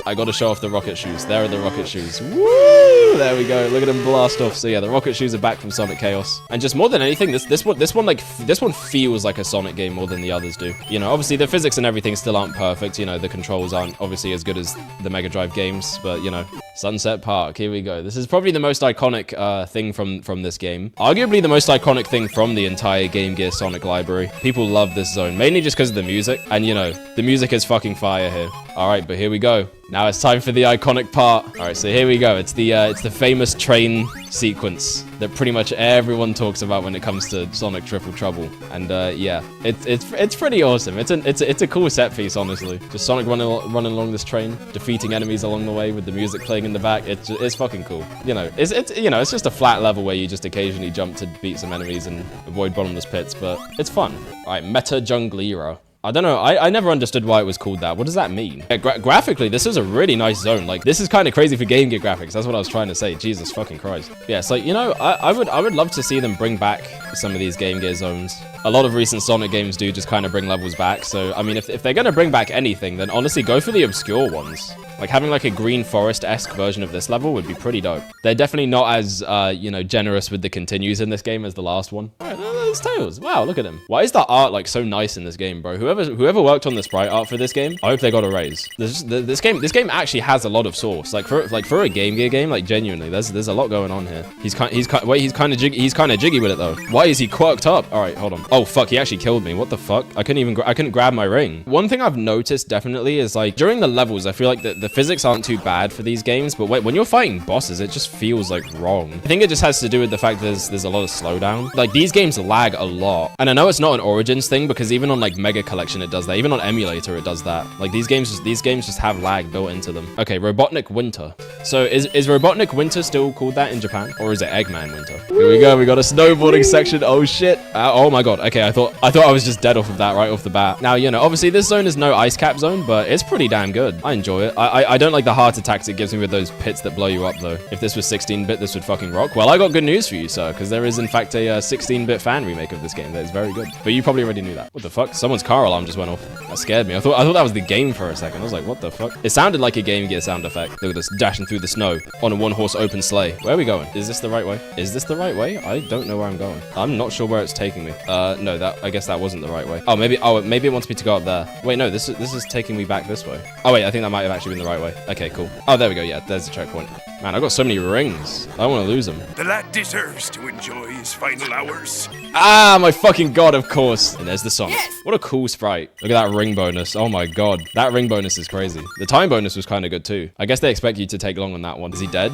I gotta show off the rocket shoes. There are the rocket shoes. Woo! There we go. Look at them blast off. So yeah, the rocket shoes are back from Sonic Chaos. And just more than anything, this one feels like a Sonic game more than the others do. You know, obviously the physics and everything still aren't perfect. You know, the controls aren't obviously as good as the Mega Drive games, but you know, Sunset Park. Here we go. This is probably the most iconic thing from this game. Arguably the most iconic thing from the entire Game Gear Sonic library. People love this zone, mainly just because of the music. And you know, the music is fucking fire here. All right, but here we go. Now it's time for the iconic part. All right, so here we go. It's the famous train sequence that pretty much everyone talks about when it comes to Sonic Triple Trouble. And yeah, it's pretty awesome. It's a cool set piece, honestly. Just Sonic running along this train, defeating enemies along the way with the music playing in the back. It's fucking cool. You know, it's just a flat level where you just occasionally jump to beat some enemies and avoid bottomless pits, but it's fun. All right, Meta Junglera. I don't know. I never understood why it was called that. What does that mean? Yeah, graphically, this is a really nice zone. Like, this is kind of crazy for Game Gear graphics. That's what I was trying to say. Jesus fucking Christ. Yeah, it's like, you know, I would love to see them bring back some of these Game Gear zones. A lot of recent Sonic games do just kind of bring levels back. So, I mean, if they're going to bring back anything, then honestly, go for the obscure ones. Like, having like a Green Forest-esque version of this level would be pretty dope. They're definitely not as, you know, generous with the continues in this game as the last one. All right, there's Tails. Wow, look at him. Why is that art, like, so nice in this game, bro? Whoever worked on the sprite art for this game, I hope they got a raise. This game actually has a lot of sauce. Like, for a Game Gear game, like, genuinely, there's a lot going on here. He's kind of jiggy with it, though. Why is he quirked up? All right, hold on. Oh, fuck, he actually killed me. What the fuck? I couldn't grab my ring. One thing I've noticed definitely is, like, during the levels, I feel like the physics aren't too bad for these games, but when you're fighting bosses, it just feels like wrong. I think it just has to do with the fact there's a lot of slowdown. Like, these games lag a lot, and I know it's not an Origins thing because even on like Mega Collection it does that. Even on emulator it does that. Like these games just have lag built into them. Okay, Robotnik Winter. So is Robotnik Winter still called that in Japan, or is it Eggman Winter? Here we go. We got a snowboarding section. Oh shit. Oh my god. Okay, I thought I was just dead off of that right off the bat. Now, you know, obviously this zone is no ice cap zone, but it's pretty damn good. I enjoy it. I don't like the heart attacks it gives me with those pits that blow you up though. If this was 16-bit, this would fucking rock. Well, I got good news for you, sir, because there is in fact a 16-bit fan remake of this game that is very good. But you probably already knew that. What the fuck? Someone's car alarm just went off. That scared me. I thought that was the game for a second. I was like, what the fuck? It sounded like a Game Gear sound effect. Look at this, dashing through the snow on a one-horse open sleigh. Where are we going? Is this the right way? Is this the right way? I don't know where I'm going. I'm not sure where it's taking me. No, I guess that wasn't the right way. Oh, maybe it wants me to go up there. Wait, no, this is taking me back this way. Oh wait, I think that might have actually been the right way. Okay, cool. Oh, there we go. Yeah, there's the checkpoint. Man, I got so many rings. I don't want to lose them. The lad deserves to enjoy his final hours. Ah, my fucking god, of course. And there's the song. Yes! What a cool sprite. Look at that ring bonus. Oh my god. That ring bonus is crazy. The time bonus was kind of good too. I guess they expect you to take long on that one. Is he dead?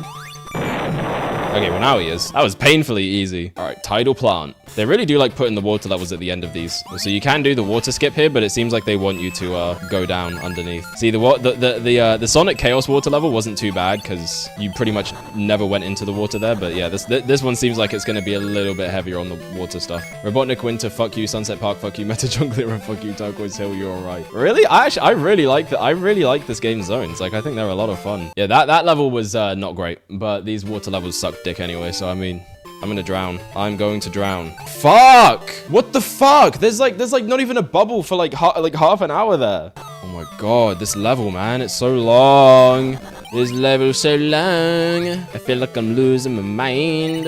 Okay, well now he is. That was painfully easy. All right, tidal plant. They really do like putting the water levels at the end of these. So you can do the water skip here, but it seems like they want you to go down underneath. See, the Sonic Chaos water level wasn't too bad because you pretty much never went into the water there. But yeah, this one seems like it's going to be a little bit heavier on the water stuff. Robotnik Winter, fuck you. Sunset Park, fuck you. Meta Jungler, and fuck you. Turquoise Hill, you're alright. Really? I really like this game's zones. Like, I think they're a lot of fun. Yeah, that level was not great, but these water levels suck dick anyway. So I mean, I'm gonna drown. I'm going to drown. Fuck! What the fuck? There's like not even a bubble for like half an hour there. Oh my god, this level, man, it's so long. This level's so long. I feel like I'm losing my mind.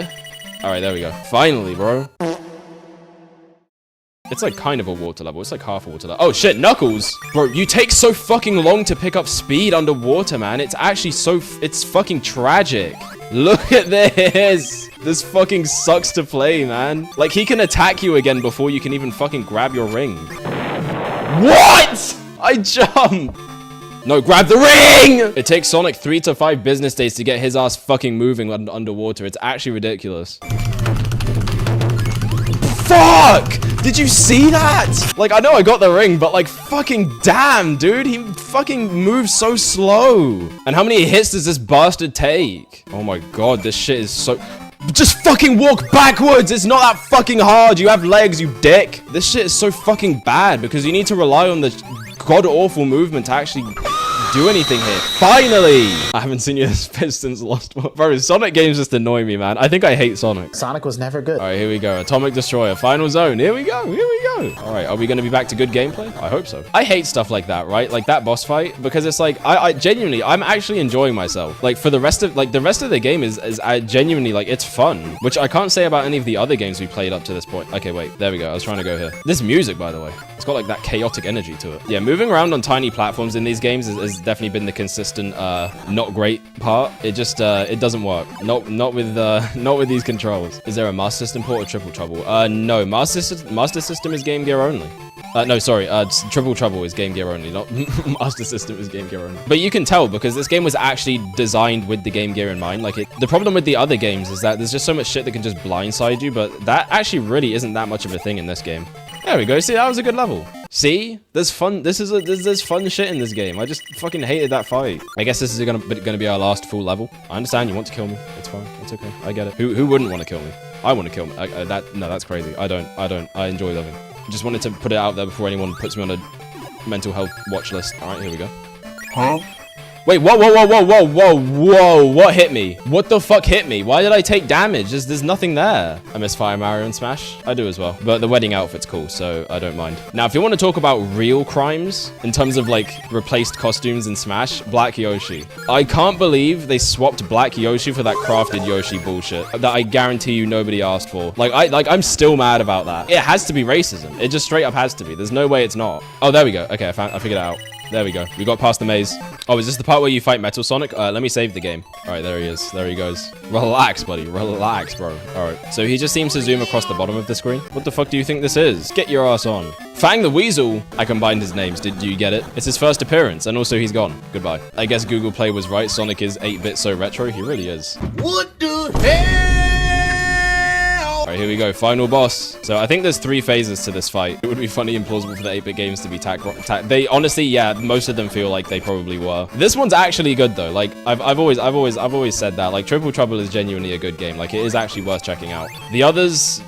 All right, there we go. Finally, bro. It's like kind of a water level. It's like half a water level. Oh shit, Knuckles! Bro, you take so fucking long to pick up speed underwater, man. It's actually it's fucking tragic. Look at this! This fucking sucks to play, man. Like, he can attack you again before you can even fucking grab your ring. What?! I jump! No, grab the ring! It takes Sonic 3 to 5 business days to get his ass fucking moving underwater. It's actually ridiculous. Fuck! Did you see that? Like, I know I got the ring, but like, fucking damn, dude. He fucking moves so slow. And how many hits does this bastard take? Oh my god, this shit is so... Just fucking walk backwards. It's not that fucking hard. You have legs, you dick. This shit is so fucking bad because you need to rely on the god-awful movement to actually do anything here. Finally! I haven't seen you this since Lost World. Bro, Sonic games just annoy me, man. I think I hate Sonic. Sonic was never good. All right, here we go. Atomic Destroyer, final zone. Here we go. Here we go. All right, are we going to be back to good gameplay? I hope so. I hate stuff like that, right? Like that boss fight, because it's like, I genuinely, I'm actually enjoying myself. Like for the rest of the game is I genuinely, like, it's fun, which I can't say about any of the other games we played up to this point. Okay, wait, there we go. I was trying to go here. This music, by the way, it's got like that chaotic energy to it. Yeah, moving around on tiny platforms in these games has definitely been the consistent not great part. It just it doesn't work. Not with these controls. Is there a Master System port or Triple Trouble? No, Master System is Game Gear only. No, sorry, Triple Trouble is Game Gear only, not Master System is Game Gear only. But you can tell because this game was actually designed with the Game Gear in mind. Like, the problem with the other games is that there's just so much shit that can just blindside you, but that actually really isn't that much of a thing in this game. There we go. See, that was a good level. See, there's fun. There's fun shit in this game. I just fucking hated that fight. I guess this is gonna be our last full level. I understand you want to kill me. It's fine. It's okay. I get it. Who wouldn't want to kill me? I want to kill me. No, that's crazy. I don't. I enjoy living. Just wanted to put it out there before anyone puts me on a mental health watch list. All right, here we go. Huh? Wait, whoa, what hit me? What the fuck hit me? Why did I take damage? There's nothing there. I miss Fire Mario and Smash. I do as well. But the wedding outfit's cool, so I don't mind. Now, if you want to talk about real crimes in terms of like replaced costumes in Smash, Black Yoshi. I can't believe they swapped Black Yoshi for that crafted Yoshi bullshit that I guarantee you nobody asked for. I'm still mad about that. It has to be racism. It just straight up has to be. There's no way it's not. Oh, there we go. Okay, I figured it out. There we go. We got past the maze. Oh, is this the part where you fight Metal Sonic? Let me save the game. All right, there he is. There he goes. Relax, buddy. Relax, bro. All right. So he just seems to zoom across the bottom of the screen. What the fuck do you think this is? Get your ass on. Fang the Weasel. I combined his names. Do you get it? It's his first appearance, and also he's gone. Goodbye. I guess Google Play was right. Sonic is 8-bit so retro. He really is. What the hell? All right, here we go. Final boss. So I think there's 3 phases to this fight. It would be funny and plausible for the 8-bit games to be they honestly, yeah, most of them feel like they probably were. This one's actually good though. Like I've always said that. Like Triple Trouble is genuinely a good game. Like it is actually worth checking out. The others,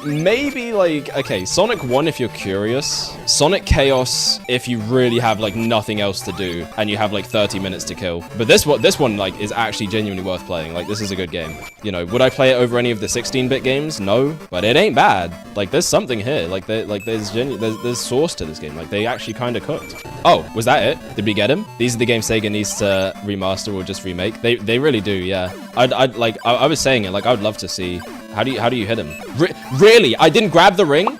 maybe like, okay, Sonic 1 if you're curious, Sonic Chaos if you really have like nothing else to do and you have like 30 minutes to kill. But this one like is actually genuinely worth playing. Like this is a good game. You know, would I play it over any of the 16-bit games? No, but it ain't bad. Like there's something here. Like there's source to this game. Like they actually kind of cooked. Oh, was that it? Did we get him? These are the games Sega needs to remaster or just remake. They really do, yeah. I was saying it, like I would love to see how do you hit him? Really? I didn't grab the ring?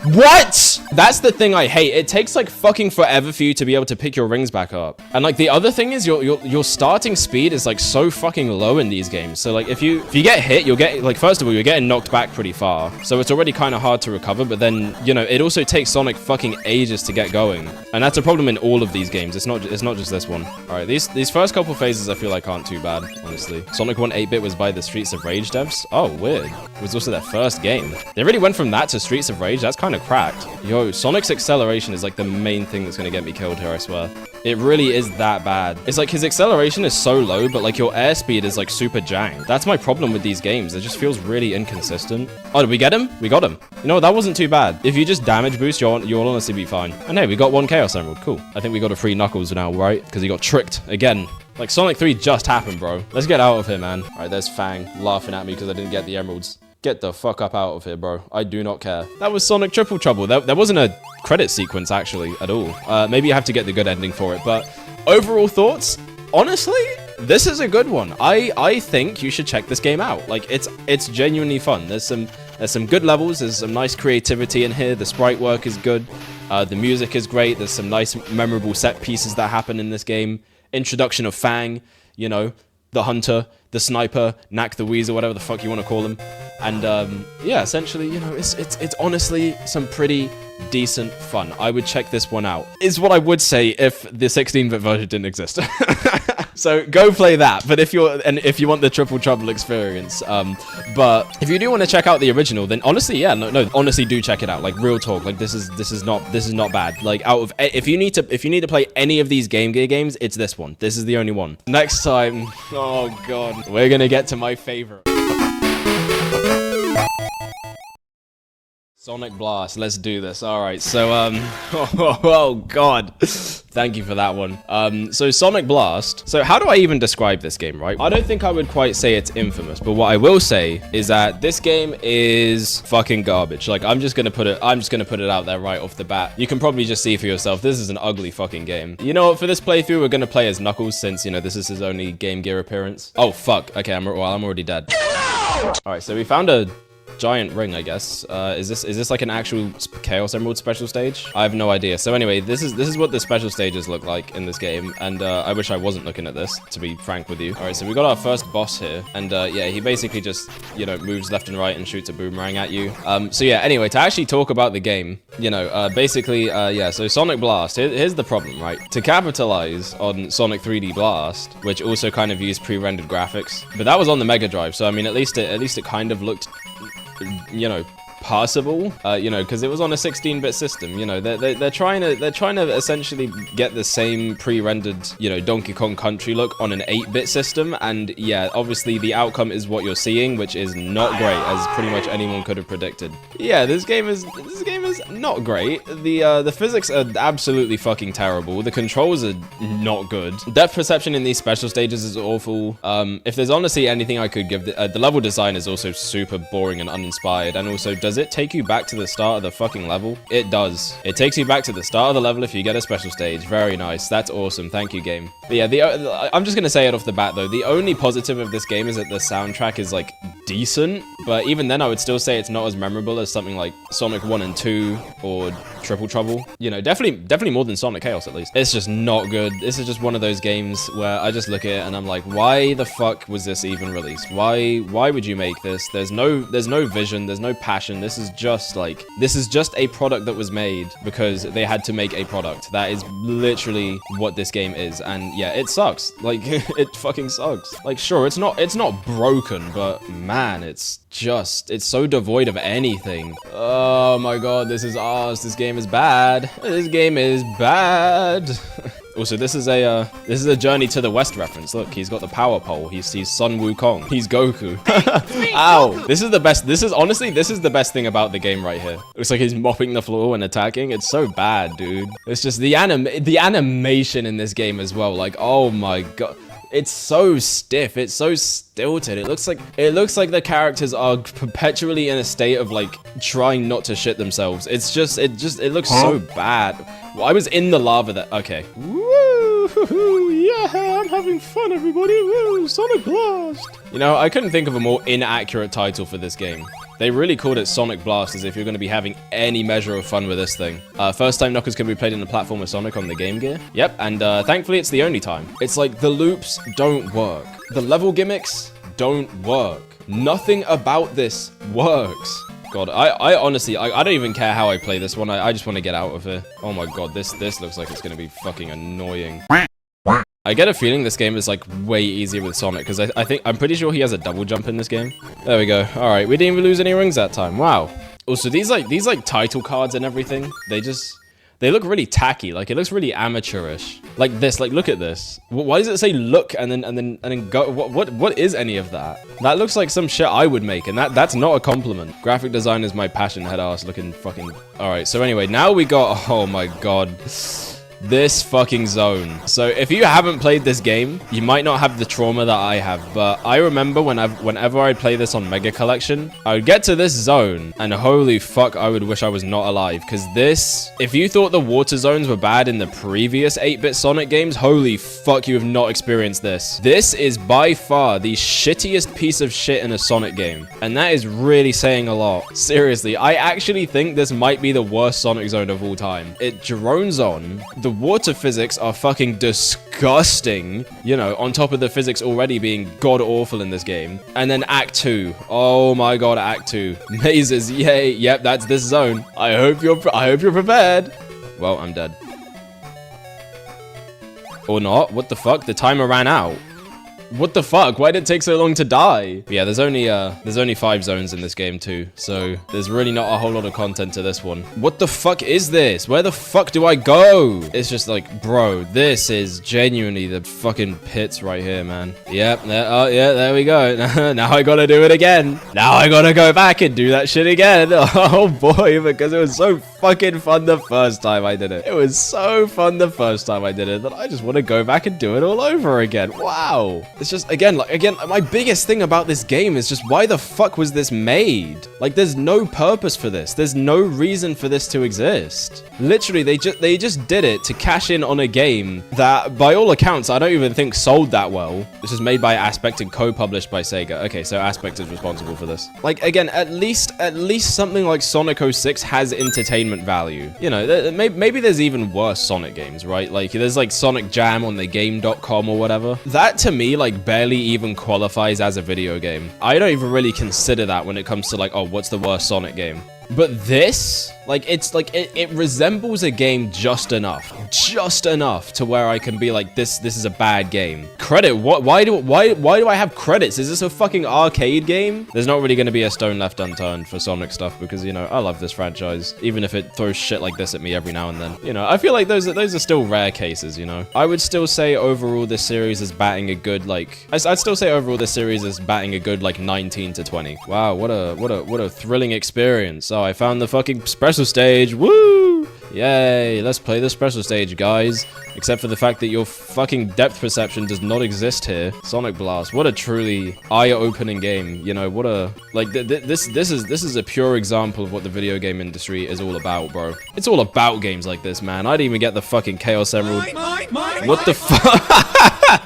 What? That's the thing I hate. It takes like fucking forever for you to be able to pick your rings back up. And like the other thing is your starting speed is like so fucking low in these games. So like if you get hit, you'll get like, first of all, you're getting knocked back pretty far. So it's already kind of hard to recover, but then, you know, it also takes Sonic fucking ages to get going. And that's a problem in all of these games. It's not just this one. All right, these first couple phases I feel like aren't too bad, honestly. Sonic 1 8-bit was by the Streets of Rage devs. Oh, weird. It was also their first game. They really went from that to Streets of Rage. That's kind of cracked. Yo, Sonic's acceleration is like the main thing that's gonna get me killed here, I swear. It really is that bad. It's like his acceleration is so low, but like your airspeed is like super janked. That's my problem with these games. It just feels really inconsistent. Oh, did we get him? We got him. You know, that wasn't too bad. If you just damage boost, you'll honestly be fine. And hey, we got 1 Chaos Emerald. Cool. I think we got a free Knuckles now, right? Because he got tricked again. Like Sonic 3 just happened, bro. Let's get out of here, man. All right, there's Fang laughing at me because I didn't get the emeralds. Get the fuck up out of here, bro. I do not care. That was Sonic Triple Trouble. There wasn't a credit sequence, actually, at all. Maybe you have to get the good ending for it, but overall thoughts? Honestly, this is a good one. I think you should check this game out. Like, it's genuinely fun. There's some good levels. There's some nice creativity in here. The sprite work is good. The music is great. There's some nice, memorable set pieces that happen in this game. Introduction of Fang, you know, the hunter, the sniper, Knack the Weasel, whatever the fuck you want to call him. And yeah, essentially, you know, it's honestly some pretty decent fun. I would check this one out, is what I would say if the 16-bit version didn't exist. So go play that. But if you want the Triple Trouble experience, but if you do want to check out the original, then honestly, yeah, no, honestly do check it out. Like real talk, like this is not bad. Like out of, if you need to play any of these Game Gear games, it's this one. This is the only one. Next time, oh god, we're gonna get to my favorite. Sonic Blast, let's do this. All right, so oh god, thank you for that one. So Sonic Blast. So how do I even describe this game, right? I don't think I would quite say it's infamous, but what I will say is that this game is fucking garbage. Like I'm just gonna put it out there right off the bat. You can probably just see for yourself. This is an ugly fucking game. You know what? For this playthrough, we're gonna play as Knuckles since, you know, this is his only Game Gear appearance. Oh fuck. Okay, I'm already dead. All right, so we found a giant ring, I guess. Is this like an actual Chaos Emerald special stage? I have no idea. So anyway, this is what the special stages look like in this game, and I wish I wasn't looking at this, to be frank with you. All right, so we got our first boss here, and yeah, he basically just, you know, moves left and right and shoots a boomerang at you. So yeah, anyway, to actually talk about the game, you know, basically, yeah, so Sonic Blast, here's the problem, right? To capitalize on Sonic 3D Blast, which also kind of used pre-rendered graphics, but that was on the Mega Drive, so I mean, at least it kind of looked, you know, passable, you know, because it was on a 16-bit system. You know, they're trying to essentially get the same pre-rendered, you know, Donkey Kong Country look on an 8-bit system, and yeah, obviously the outcome is what you're seeing, which is not great, as pretty much anyone could have predicted. Yeah, this game is powers, not great. The physics are absolutely fucking terrible. The controls are not good. Depth perception in these special stages is awful. If there's honestly anything I could give, the level design is also super boring and uninspired. And also, does it take you back to the start of the fucking level? It does. It takes you back to the start of the level if you get a special stage. Very nice. That's awesome. Thank you, game. But yeah, I'm just gonna say it off the bat though. The only positive of this game is that the soundtrack is like decent, but even then I would still say it's not as memorable as something like Sonic 1 and 2 or Triple Trouble. You know, definitely more than Sonic Chaos at least. It's just not good. This is just one of those games where I just look at it and I'm like, why the fuck was this even released? Why would you make this? There's no vision, there's no passion. This is just a product that was made because they had to make a product. That is literally what this game is. And yeah, it sucks. Like it fucking sucks. Like sure, it's not broken, but man, it's so devoid of anything. Oh my god, this is us. This game is bad. This game is bad. Also, this is a Journey to the West reference. Look, he's got the power pole. He's Sun Wukong. He's Goku. Ow! This is the best. This is the best thing about the game right here. Looks like he's mopping the floor when attacking. It's so bad, dude. It's just the animation in this game as well. Like, oh my god. It's so stiff. It's so stilted. It looks like the characters are perpetually in a state of like trying not to shit themselves. It looks so bad. Well, I was in the lava that. Okay. Woo! Yeah, I'm having fun, everybody. Woo! Sonic Blast. You know, I couldn't think of a more inaccurate title for this game. They really called it Sonic Blast as if you're going to be having any measure of fun with this thing. First time Knockers can be played in the platform with Sonic on the Game Gear. Yep, and thankfully it's the only time. It's like the loops don't work. The level gimmicks don't work. Nothing about this works. God, I honestly, I don't even care how I play this one. I just want to get out of here. Oh my god, this looks like it's going to be fucking annoying. I get a feeling this game is like way easier with Sonic because I'm pretty sure he has a double jump in this game. There we go. All right, we didn't even lose any rings that time. Wow. Also, these title cards and everything, they look really tacky. Like it looks really amateurish. Like this, like look at this. Why does it say look and then go? What is any of that? That looks like some shit I would make, and that's not a compliment. Graphic design is my passion, head ass looking fucking. All right, so anyway, now we got. Oh my god. This fucking zone. So if you haven't played this game, you might not have the trauma that I have, but I remember whenever I'd play this on Mega Collection, I would get to this zone and holy fuck, I would wish I was not alive because this, if you thought the water zones were bad in the previous 8-bit Sonic games, holy fuck, you have not experienced this. This is by far the shittiest piece of shit in a Sonic game, and that is really saying a lot. Seriously, I actually think this might be the worst Sonic zone of all time. It drones on. The water physics are fucking disgusting, you know, on top of the physics already being god-awful in this game. And then Act 2. Oh my god, Act 2. Mazes, yay. Yep, that's this zone. I hope you're prepared. Well, I'm dead. Or not. What the fuck? The timer ran out. What the fuck? Why did it take so long to die? But yeah, there's only 5 zones in this game too, so there's really not a whole lot of content to this one. What the fuck is this? Where the fuck do I go? It's just like, bro, this is genuinely the fucking pits right here, man. Yep, oh yeah, there we go. Now I gotta do it again. Now I gotta go back and do that shit again. Oh boy, because it was so fucking fun the first time I did it. It was so fun the first time I did it that I just want to go back and do it all over again. Wow. It's just, again, my biggest thing about this game is just why the fuck was this made? Like, there's no purpose for this. There's no reason for this to exist. Literally, they just did it to cash in on a game that, by all accounts, I don't even think sold that well. This is made by Aspect and co-published by Sega. Okay, so Aspect is responsible for this. Like, again, at least something like Sonic 06 has entertainment value. You know, maybe there's even worse Sonic games, right? Like, there's like Sonic Jam on the game.com or whatever. That, to me, like, barely even qualifies as a video game. I don't even really consider that when it comes to like, oh, what's the worst Sonic game? But this, like, it's like, it resembles a game just enough to where I can be like, this is a bad game. Credit, why do I have credits? Is this a fucking arcade game? There's not really going to be a stone left unturned for Sonic stuff because, you know, I love this franchise, even if it throws shit like this at me every now and then. You know, I feel like those are still rare cases, you know. I would still say overall this series is batting a good, like, I'd still say overall this series is batting a good, like, 19 to 20. Wow, what a thrilling experience. So I found the fucking special stage. Woo! Yay, let's play the special stage, guys. Except for the fact that your fucking depth perception does not exist here. Sonic Blast, what a truly eye-opening game. You know, what a... Like, this is a pure example of what the video game industry is all about, bro. It's all about games like this, man. I didn't even get the fucking Chaos Emerald. What the fuck?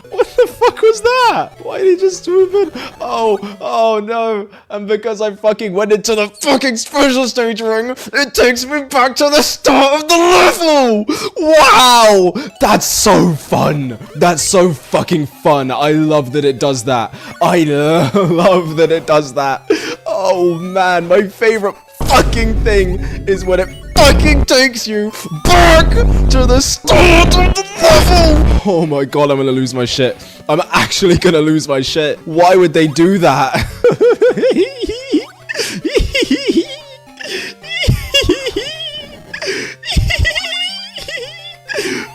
What the fuck was that? Why did he just swoop in? Oh no. And because I fucking went into the fucking special stage ring, it takes me back to the start of the level. Wow. That's so fun. That's so fucking fun. I love that it does that. I love that it does that. Oh man, my favorite fucking thing is when it fucking takes you back to the start of the level. Oh my god, I'm gonna lose my shit. I'm actually gonna lose my shit. Why would they do that?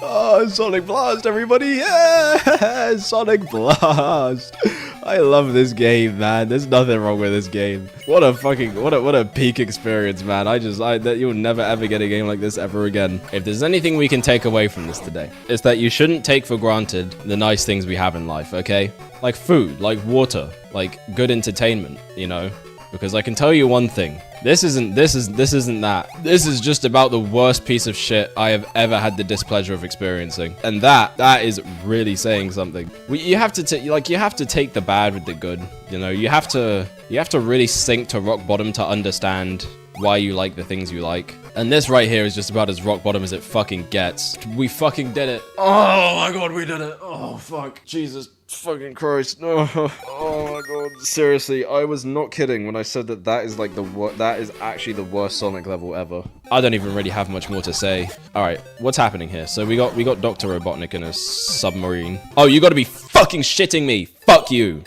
Oh, Sonic Blast, everybody! Yeah! Sonic Blast! I love this game, man. There's nothing wrong with this game. What a fucking, what a peak experience, man. That you'll never ever get a game like this ever again. If there's anything we can take away from this today, it's that you shouldn't take for granted the nice things we have in life, okay? Like food, like water, like good entertainment, you know? Because I can tell you one thing. This isn't that. This is just about the worst piece of shit I have ever had the displeasure of experiencing. And that is really saying something. You have to take the bad with the good. You know, you have to really sink to rock bottom to understand why you like the things you like. And this right here is just about as rock bottom as it fucking gets. We fucking did it. Oh my god, we did it. Oh fuck. Jesus fucking Christ. Oh my god. Seriously, I was not kidding when I said that is like that is actually the worst Sonic level ever. I don't even really have much more to say. Alright, what's happening here? So we got Dr. Robotnik in a submarine. Oh, you gotta be fucking shitting me. Fuck you.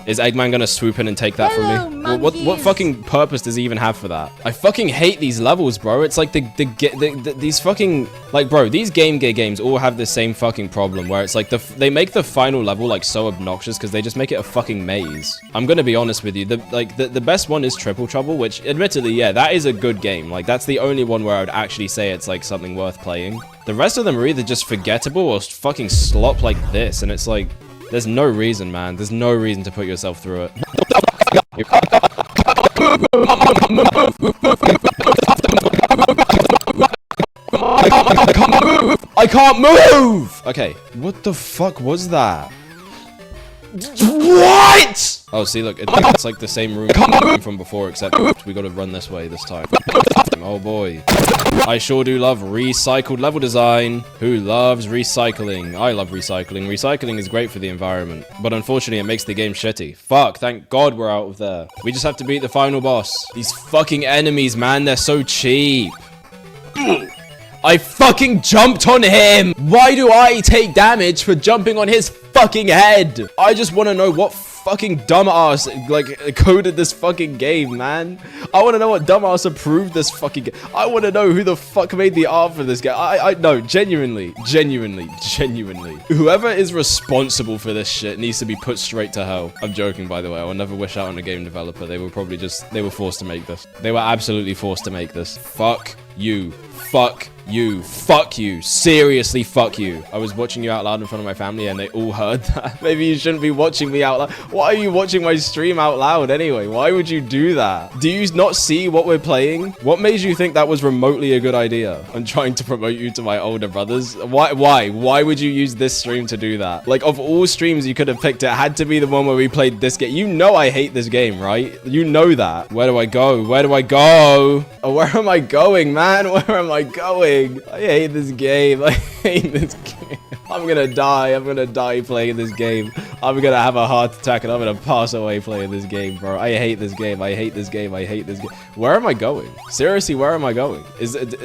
Is Eggman gonna swoop in and take that from me? What fucking purpose does he even have for that? I fucking hate these levels, bro. It's like these fucking, like, bro, these Game Gear games all have the same fucking problem where it's like they make the final level like so obnoxious because they just make it a fucking maze. I'm gonna be honest with you. The best one is Triple Trouble, which admittedly, yeah, that is a good game. Like, that's the only one where I would actually say it's like something worth playing. The rest of them are either just forgettable or fucking slop like this, and it's like, there's no reason, man. There's no reason to put yourself through it. I can't move! Okay, what the fuck was that? What? Oh, see, look, it's like the same room from before, except we gotta run this way this time. Oh boy. I sure do love recycled level design. Who loves recycling? I love recycling. Recycling is great for the environment, but unfortunately it makes the game shitty. Fuck, thank God we're out of there. We just have to beat the final boss. These fucking enemies, man, they're so cheap. I fucking jumped on him! Why do I take damage for jumping on his fucking head? I just want to know what fucking dumbass, like, coded this fucking game, man. I want to know what dumbass approved this fucking game. I want to know who the fuck made the art for this game. No, genuinely. Whoever is responsible for this shit needs to be put straight to hell. I'm joking, by the way. I will never wish out on a game developer. They were probably they were forced to make this. They were absolutely forced to make this. Fuck you. Fuck you. Fuck you. Seriously, fuck you. I was watching you out loud in front of my family and they all heard that. Maybe you shouldn't be watching me out loud. Why are you watching my stream out loud anyway? Why would you do that? Do you not see what we're playing? What made you think that was remotely a good idea? I'm trying to promote you to my older brothers. Why would you use this stream to do that? Like, of all streams you could have picked, it had to be the one where we played this game. You know I hate this game, right? You know that. Where do I go? Where do I go? Oh, where am I going, man? Where am I going? I hate this game. I hate this game. I'm gonna die. I'm gonna die playing this game. I'm gonna have a heart attack and I'm gonna pass away playing this game, bro. I hate this game. I hate this game. I hate this game. Where am I going? Seriously, where am I going?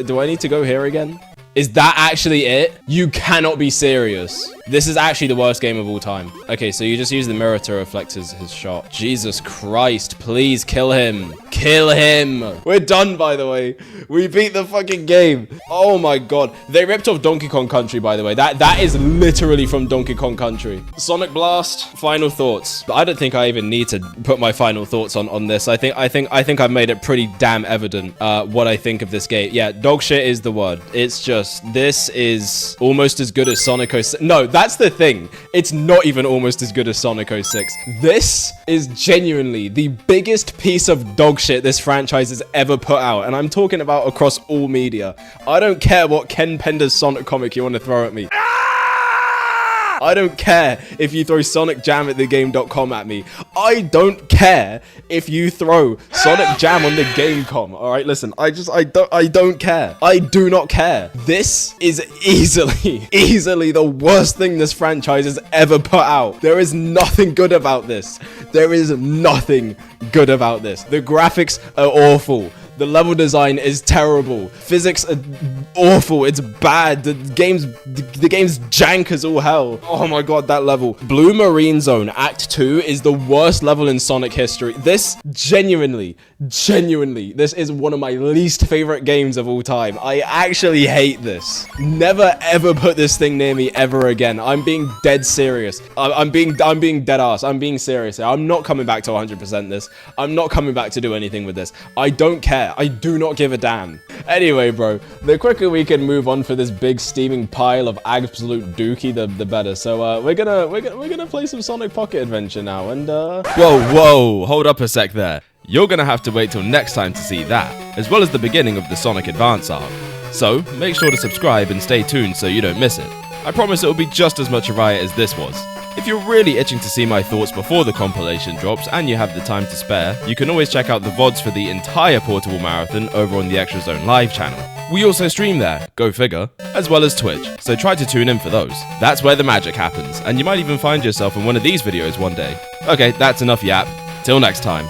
Do I need to go here again? Is that actually it? You cannot be serious. This is actually the worst game of all time. Okay, so you just use the mirror to reflect his shot. Jesus Christ, please kill him. Kill him. We're done, by the way. We beat the fucking game. Oh my god. They ripped off Donkey Kong Country, by the way. That is literally from Donkey Kong Country. Sonic Blast, final thoughts. I don't think I even need to put my final thoughts on this. I think I've made it pretty damn evident what I think of this game. Yeah, dog shit is the word. It's just, this is almost as good as Sonic 06. No, that's the thing. It's not even almost as good as Sonic 06. This is genuinely the biggest piece of dog shit this franchise has ever put out. And I'm talking about across all media. I don't care what Ken Pender's Sonic comic you want to throw at me. I don't care if you throw Sonic Jam at thegame.com at me. I don't care if you throw Sonic Jam on the Game.com. All right, listen, I don't care. I do not care. This is easily the worst thing this franchise has ever put out. There is nothing good about this. There is nothing good about this. The graphics are awful. The level design is terrible. Physics are awful. It's bad. The game's jank as all hell. Oh my god, that level. Blue Marine Zone Act 2 is the worst level in Sonic history. This genuinely, this is one of my least favorite games of all time. I actually hate this. Never ever put this thing near me ever again. I'm being dead serious. I'm being dead ass. I'm being serious. I'm not coming back to 100% this. I'm not coming back to do anything with this. I don't care. I do not give a damn. Anyway, bro, the quicker we can move on for this big steaming pile of absolute dookie, the better. So we're gonna play some Sonic Pocket Adventure now, and Whoa, hold up a sec there. You're gonna have to wait till next time to see that, as well as the beginning of the Sonic Advance arc. So make sure to subscribe and stay tuned so you don't miss it. I promise it'll be just as much a riot as this was. If you're really itching to see my thoughts before the compilation drops and you have the time to spare, you can always check out the VODs for the entire Portable Marathon over on the Extra Zone Live channel. We also stream there, go figure, as well as Twitch, so try to tune in for those. That's where the magic happens, and you might even find yourself in one of these videos one day. Okay, that's enough yap. Till next time.